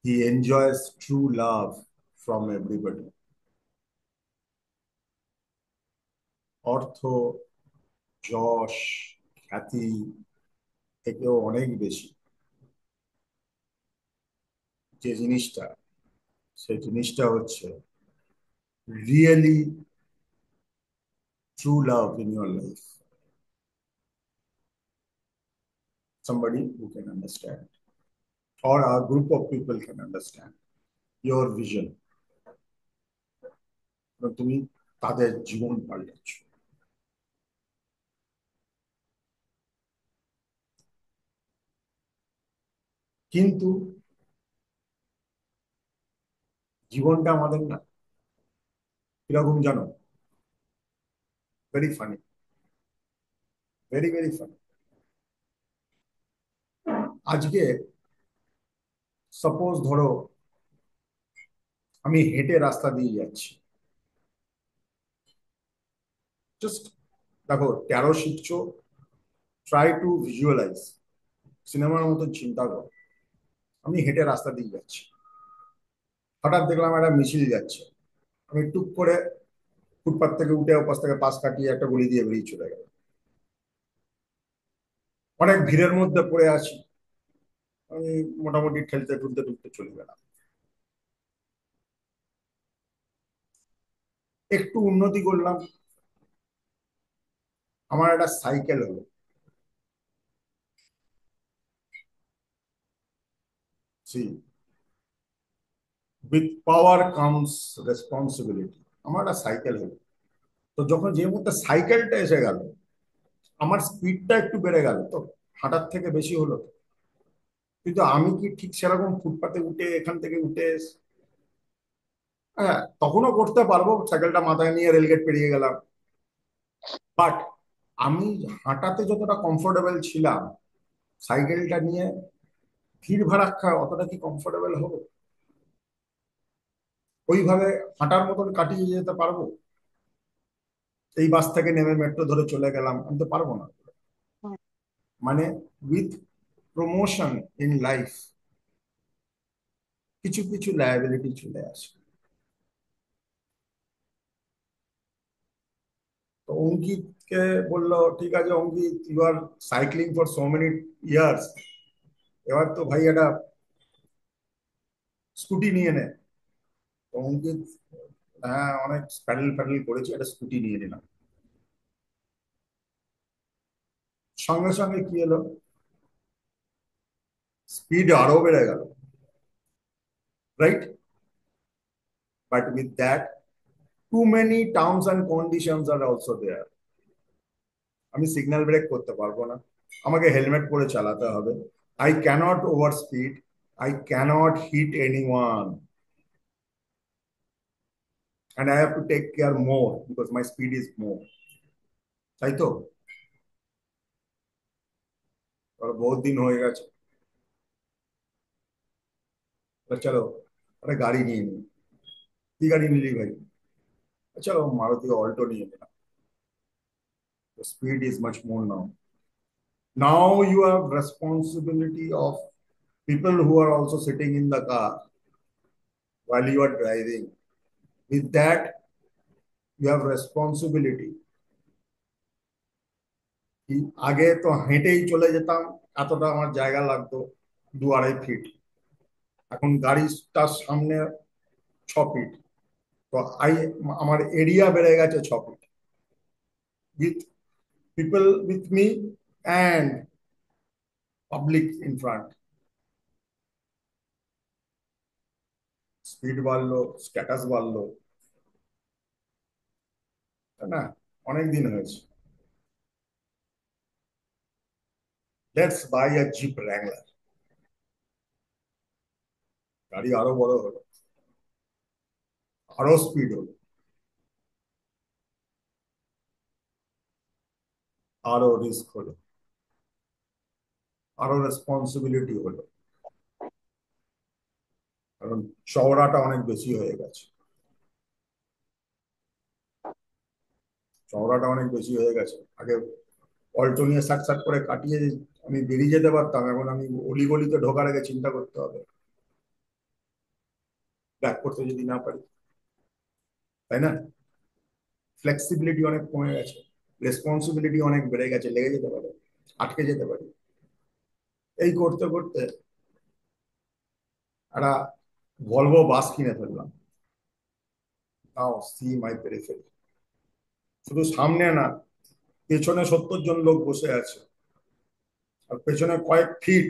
হি enjoys true love from everybody. অর্থ, যশ, খ্যাতি থেকেও অনেক বেশি যে জিনিসটা, সেই জিনিসটা হচ্ছে really true love in your life. Somebody who can understand, or a group of people can understand your vision. তুমি তাদের জীবন পাল্টাচ্ছ। কিন্তু জীবনটা আমাদের না কিরকম জানো? Very funny, very very funny. আজকে সাপোজ ধরো আমি হেঁটে রাস্তা দিয়ে যাচ্ছি, জাস্ট দেখো 13 শিখছো, ট্রাই টু ভিজুয়ালাইজ, সিনেমার মতো চিন্তা করো। আমি হেঁটে রাস্তা দিয়ে যাচ্ছি, হঠাৎ দেখলাম একটা মিছিল যাচ্ছে, আমি টুক করে ফুটপাথ থেকে উঠে ওপাশ থেকে পাশ কাটিয়ে একটা গলি দিয়ে বেরিয়ে চলে গেল। অনেক ভিড়ের মধ্যে পড়ে আছি, আমি মোটামুটি ঠেলতে ঠুলতে ঠুলতে চলে গেলাম। একটু উন্নতি করলাম, আমার একটা সাইকেল হলো। See, with power comes responsibility. আমার একটা সাইকেল হলো। তো যখন যে মুহূর্তে সাইকেলটা এসে গেল, আমার স্পিডটা একটু বেড়ে গেল, তো হাঁটার থেকে বেশি হলো। কিন্তু আমি কি ঠিক সেরকম ফুটপাতে উঠে এখান থেকে উঠে হ্যাঁ তখনও করতে পারবো, সাইকেলটা মাথায় নিয়ে রেলগেট পেরিয়ে গেলাম, বাট আমি হাঁটাতে যতটা কমফোর্টেবল ছিলাম, সাইকেলটা নিয়ে ভিড় ভাড়াক্কা অতটা কি কমফোর্টেবল হবো? ওইভাবে হাঁটার মতন কাটিয়ে যেতে পারবো? এই বাস থেকে নেমে মেট্রো ধরে চলে গেলাম, আমি তো পারবো না। মানে উইথ প্রমোশন ইন লাইফ কিছু কিছু লায়াবিলিটি চলে আসে। তো অঙ্কিতকে বললো, ঠিক আছে Ankit, you are cycling for so many years, এবার তো ভাই একটা স্কুটি নিয়ে নে। তো অঙ্কিত, হ্যাঁ অনেক প্যাডেল প্যাডেল করেছি, একটা স্কুটি নিয়ে নিলাম। সঙ্গে সঙ্গে কি এলো? স্পিড আরো বেড়ে গেল, right? But with that too many terms and conditions are also there. আমি সিগন্যাল ব্রেক করতে পারবো না, আমাকে হেলমেট পরে চালাতে হবে, I cannot over speed, I cannot hit anyone, and I have to take care more because my speed is more. তাই তো? और बहुत दिन হয়ে গেছে, চলো একটা গাড়ি নিয়ে নিই। কি গাড়ি নিলি ভাই? চলো মারুতি অল্টো নিয়ে নিলাম, the speed is much more now. Now you have responsibility of people who are also sitting in the car while you are driving. With that, you have responsibility. কি আগে তো হেঁটেই চলে যেতাম, এতটা আমার জায়গা লাগতো, 2-2.5 ফিট। এখন গাড়িটার সামনে 6 ফিট, তো আমার এরিয়া বেড়ে গেছে 6 feet, with people with me and public in front. Speed বাড়লো, স্ট্যাটাস বাড়লো, তাই না? অনেক দিন হয়েছে। Let's buy a Jeep Wrangler. গাড়ি আরো বড় হলো, আরো স্পিড হলো, আরো রিস্ক হলো, আরো রেসপন্সিবিলিটি হলো, কারণ চওড়াটা অনেক বেশি হয়ে গেছে। চওড়াটা অনেক বেশি হয়ে গেছে। আগে অল্টো নিয়ে সাট সাট করে কাটিয়ে আমি বেরিয়ে যেতে পারতাম, এখন আমি অলিগলিতে ঢোকার আগে চিন্তা করতে হবে ব্যাক করতে যদি না পারি, তাই না? ফ্লেক্সিবিলিটি অনেক কমে গেছে, রেসপন্সিবিলিটি অনেক বেড়ে গেছে, লেগে যেতে পারে, আটকে যেতে পারি। এই করতে করতে একটা ভলভো বাস কিনে ফেললাম। নাও সি মাই পেরিফেরি, শুধু সামনে না, পেছনে 70 জন লোক বসে আছে, আর পেছনে কয়েক ফিট।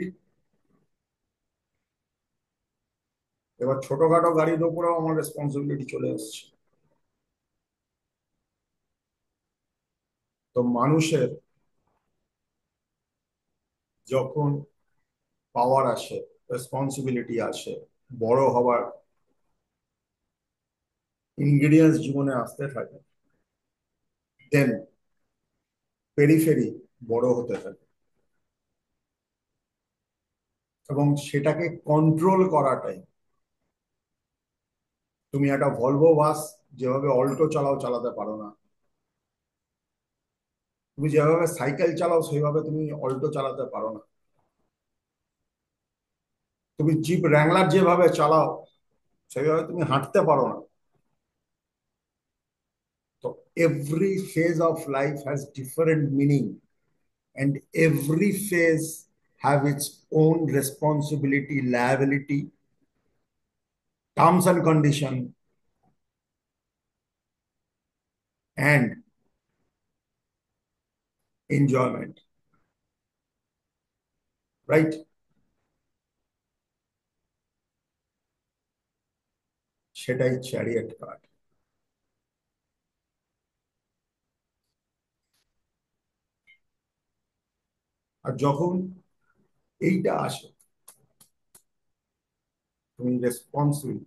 এবার ছোটখাটো গাড়ির উপরেও আমার রেসপন্সিবিলিটি চলে আসছে। তো মানুষের যখন পাওয়ার আসে, রেসপন্সিবিলিটি আসে, বড় হবার ইনগ্রিডিয়েন্টস জীবনে আসতে থাকে, দেন পেরিফেরি বড় হতে থাকে, এবং সেটাকে কন্ট্রোল করাটাই। তুমি একটা ভলভো বাস যেভাবে অল্টো চালাও চালাতে পারো না, তুমি যেভাবে সাইকেল চালাও সেইভাবে তুমি অল্টো চালাতে পারো না, তুমি জিপ র্যাংলার যেভাবে চালাও সেইভাবে তুমি হাঁটতে পারো না। তো every phase of life has different meaning, and every phase have its own responsibility, liability, terms and condition, and enjoyment, right? সেটাই চ্যারিয়েট কার্ড। আর যখন এইটা আসে, তুমি responsible,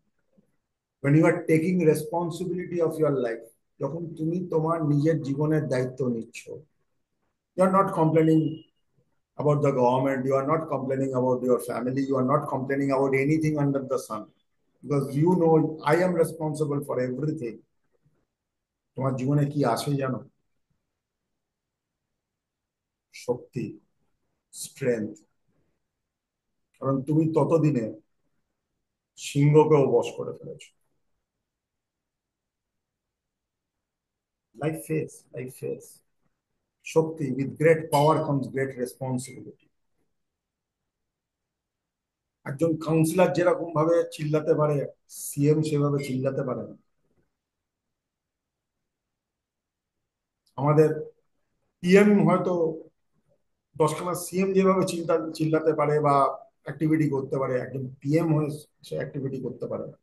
when you are taking responsibility of your life, যখন তুমি তোমার নিজের জীবনের দায়িত্ব নিচ্ছ, you are not complaining about the government, you are not complaining about your family, you are not complaining about anything under the sun, because you know I am responsible for everything. তোমার জীবনে কি আসে জানো? শক্তি, strength, কারণ তুমি ততদিনে সিংহকেও বশ করে ফেলেছো। Life face Shakti, with great power comes great responsibility. একজন কাউন্সিলর যেরকম ভাবে চিল্লাতে পারে, সিএম সেভাবে চিল্লাতে পারে না। আমাদের পিএম হয়তো 10খানা সিএম যেভাবে চিল্লাতে পারে বা অ্যাক্টিভিটি করতে পারে, একজন পিএম হয়ে সে অ্যাক্টিভিটি করতে পারে না।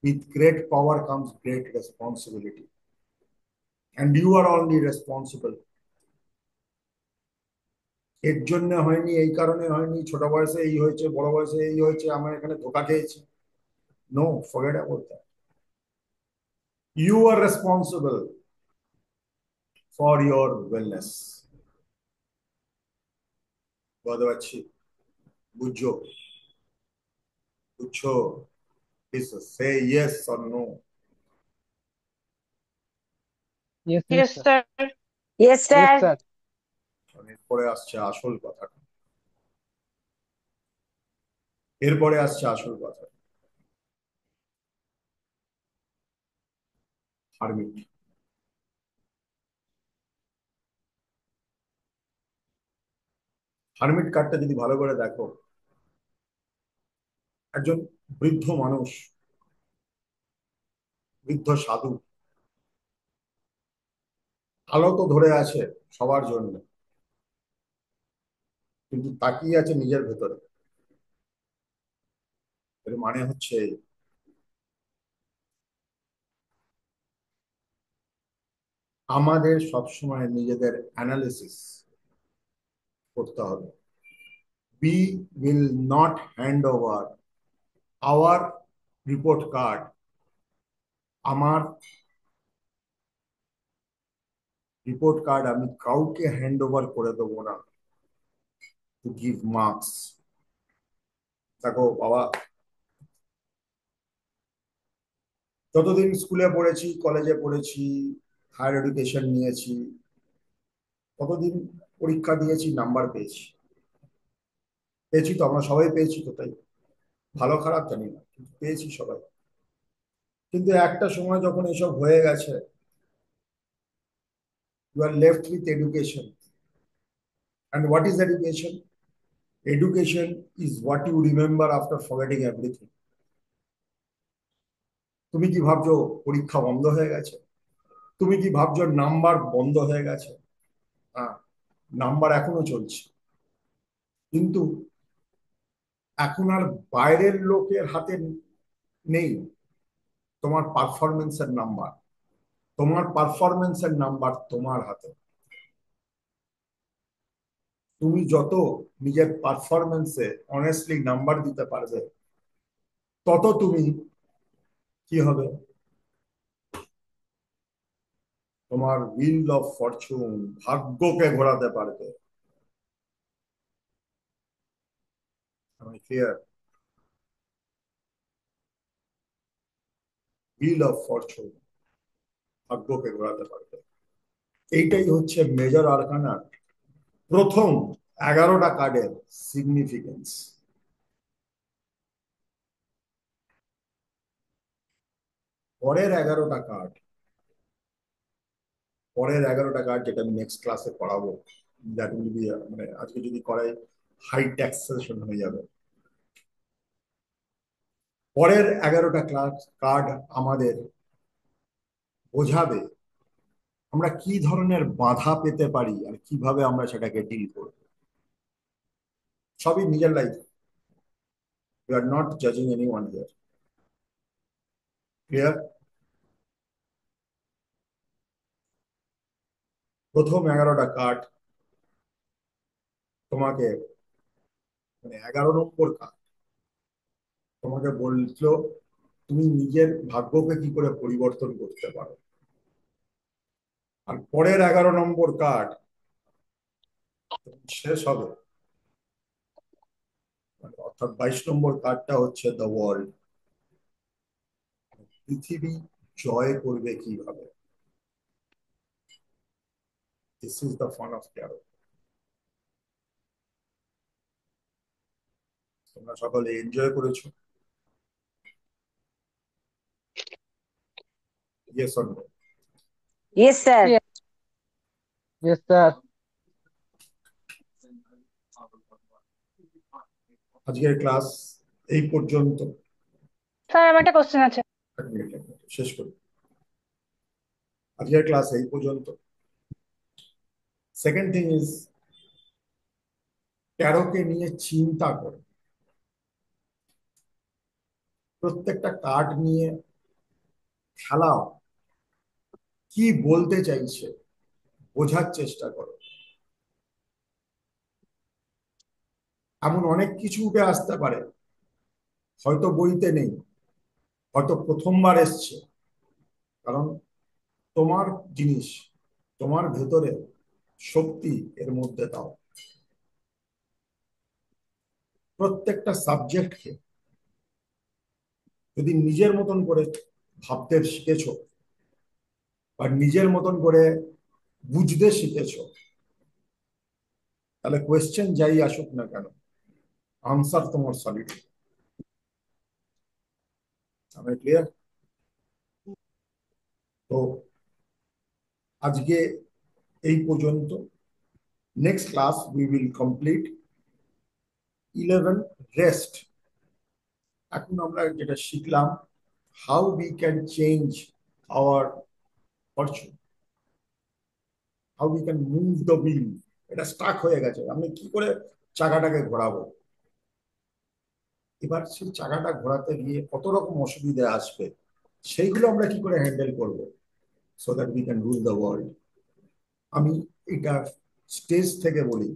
With great power comes great responsibility, and you are only responsible. এর জন্য হয়নি, এই কারণে হয়নি, ছোট বয়সে এই হয়েছে, বড় বয়সে এই হয়েছে, আমরা এখানে ধোকা খেয়েছি। No, forget about that. You are responsible for your wellness. বুঝতে পারছি? বুঝছো? বুঝছো? Please say yes or no. Yes yes sir. Sir. Yes yes sir. Sir. এরপরে আসছে আসল কথা। এরপরে আসছে আসল কথা। হারমিট। হারমিট কার্ডটা যদি ভালো করে দেখো, একজন বৃদ্ধ মানুষ, বৃদ্ধ সাধু, আলো তো ধরে আছে সবার জন্য, কিন্তু তাকিয়ে আছে নিজের ভেতরে। এর মানে হচ্ছে আমাদের সবসময় নিজেদের অ্যানালিসিস করতে হবে। we will not hand over our report card, আমার রিপোর্ট কার্ড আমি কাউকে হ্যান্ড ওভার করে দেবো না টু গিভ মার্কস। দেখো বাবা, যতদিন স্কুলে পড়েছি, কলেজে পড়েছি, হায়ার এডুকেশন নিয়েছি, ততদিন পরীক্ষা দিয়েছি, নাম্বার পেয়েছি। পেয়েছি তো, আমরা সবাই পেয়েছি তো, তাই ভালো খারাপ জানি না, কিন্তু পেয়েছি সবাই। কিন্তু একটা সময় যখন এসব হয়ে গেছে, you are left with education. And what is education? Education is what you remember after forgetting everything. তুমি কি ভাবছো পরীক্ষা বন্ধ হয়ে গেছে? তুমি কি ভাবছো নাম্বার বন্ধ হয়ে গেছে? হ্যাঁ, নাম্বার এখনো চলছে, কিন্তু এখন আর বাইরের লোকের হাতে নেই তোমার পারফরমেন্সের নাম্বার। তোমার পারফরমেন্সের নাম্বার তোমার হাতে। তুমি যত নিজের পারফরমেন্সে অনেস্টলি নাম্বার দিতে পারবে, তত তুমি কি হবে, তোমার হুইল অফ ফরচুন, ভাগ্যকে ঘোরাতে পারবে। আমি ক্লিয়ার? হুইল অফ ফরচুন, ভাগ্যকে ঘোরাতে পারবে। এইটাই হচ্ছে মেজর আরকানার প্রথম 11টা কার্ডের সিগনিফিকেন্স। পরের 11টা কার্ড, যেটা আমি নেক্সট ক্লাসে পড়াবো, দ্যাট উইল বি, মানে আজকে যদি করাই হাই ট্যাক্সেশন হয়ে যাবে। পরের 11টা কার্ড আমাদের বোঝাবে আমরা কি ধরনের বাধা পেতে পারি আর কিভাবে আমরা সেটাকে ডিল করব। সবই নিজের লাইফ। ইউ আর নট জাজিং এনিওয়ান হিয়ার। ক্লিয়ার? প্রথম 11টা কার্ড তোমাকে, মানে 11 নম্বর কার্ড তোমাকে বলছিল তুমি নিজের ভাগ্যকে কি করে পরিবর্তন করতে পারো। আর পরের 11 নম্বর কার্ড শেষ হবে, অর্থাৎ 22 নম্বর কার্ডটা হচ্ছে দ্য ওয়ার্ল্ড। পৃথিবী জয় করবে কিভাবে। This is the fun of tarot. তোমরা সকলে এনজয় করেছো? Yes or no? Yes sir. Yes sir. আজকের ক্লাস এই পর্যন্ত। স্যার আমার একটা কোশ্চেন আছে। এক মিনিট, শেষ করি। আজকের ক্লাস এই পর্যন্ত। সেকেন্ড থিং ইজ, ট্যারোকে নিয়ে চিন্তা করো। প্রত্যেকটা কার্ড নিয়ে খেলাও, কি বলতে চাইছে বোঝার চেষ্টা করো। এমন অনেক কিছু উঠে আসতে পারে, হয়তো বইতে নেই, হয়তো প্রথমবার এসছে, কারণ তোমার জিনিস, তোমার ভেতরে শক্তি এর মধ্যে দাও। প্রত্যেকটা সাবজেক্টকে যদি নিজের মতন করে ভাবতে শিখেছো, আর নিজের মতন করে বুঝতে শিখেছো, তাহলে কোয়েশ্চেন যাই আসুক না কেন আনসার তোমার সলিড। আমি ক্লিয়ার? তো আজকে এই পর্যন্ত। Next class we will complete 11 rest. এখন আমরা যেটা শিখলাম, how we can change our Fortune, how we can move the wheel. এটা স্টাক হয়ে গেছে, আমি কি করে চাকাটাকে ঘোরাবো। এবার সেই চাকাটা ঘোরাতে গিয়ে কত রকম অসুবিধা আসবে, সেইগুলো আমরা কি করে হ্যান্ডেল করব, so that we can rule the world. আমি এটা স্টেজ থেকে বলি,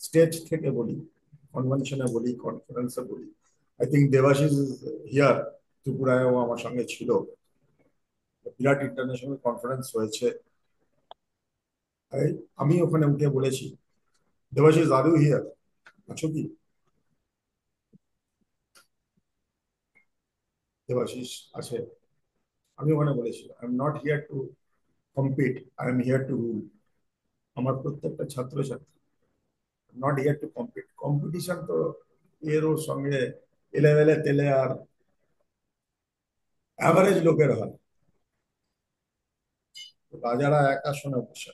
স্টেজ থেকে বলি, কনভেনশনে বলি, কনফারেন্সে বলি। I think Debashis is here, ত্রিপুরায়ও আমার সঙ্গে ছিল, বিরাট ইন্টারন্যাশনাল কনফারেন্স হয়েছে, আমি ওখানে উঠে বলেছি। Debashis, are you here? আছো কি দেবাশিস? আছে। আমি ওখানে বলেছি, I am not here to compete, I am here to rule. আমার প্রত্যেকটা ছাত্রছাত্রী not here to compete, competition তো এর ওর সঙ্গে এলেবেলে তেলে আর অ্যাভারেজ লোকের হয়। রাজারা এক আসনে বসে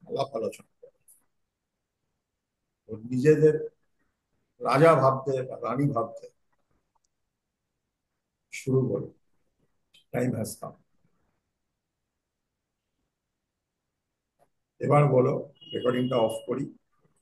আলাপ আলোচনা করে, ওর নিজেদের রাজা ভাবতে বা রানী ভাবতে শুরু করো। Time has come. এবার বলো, রেকর্ডিংটা অফ করি।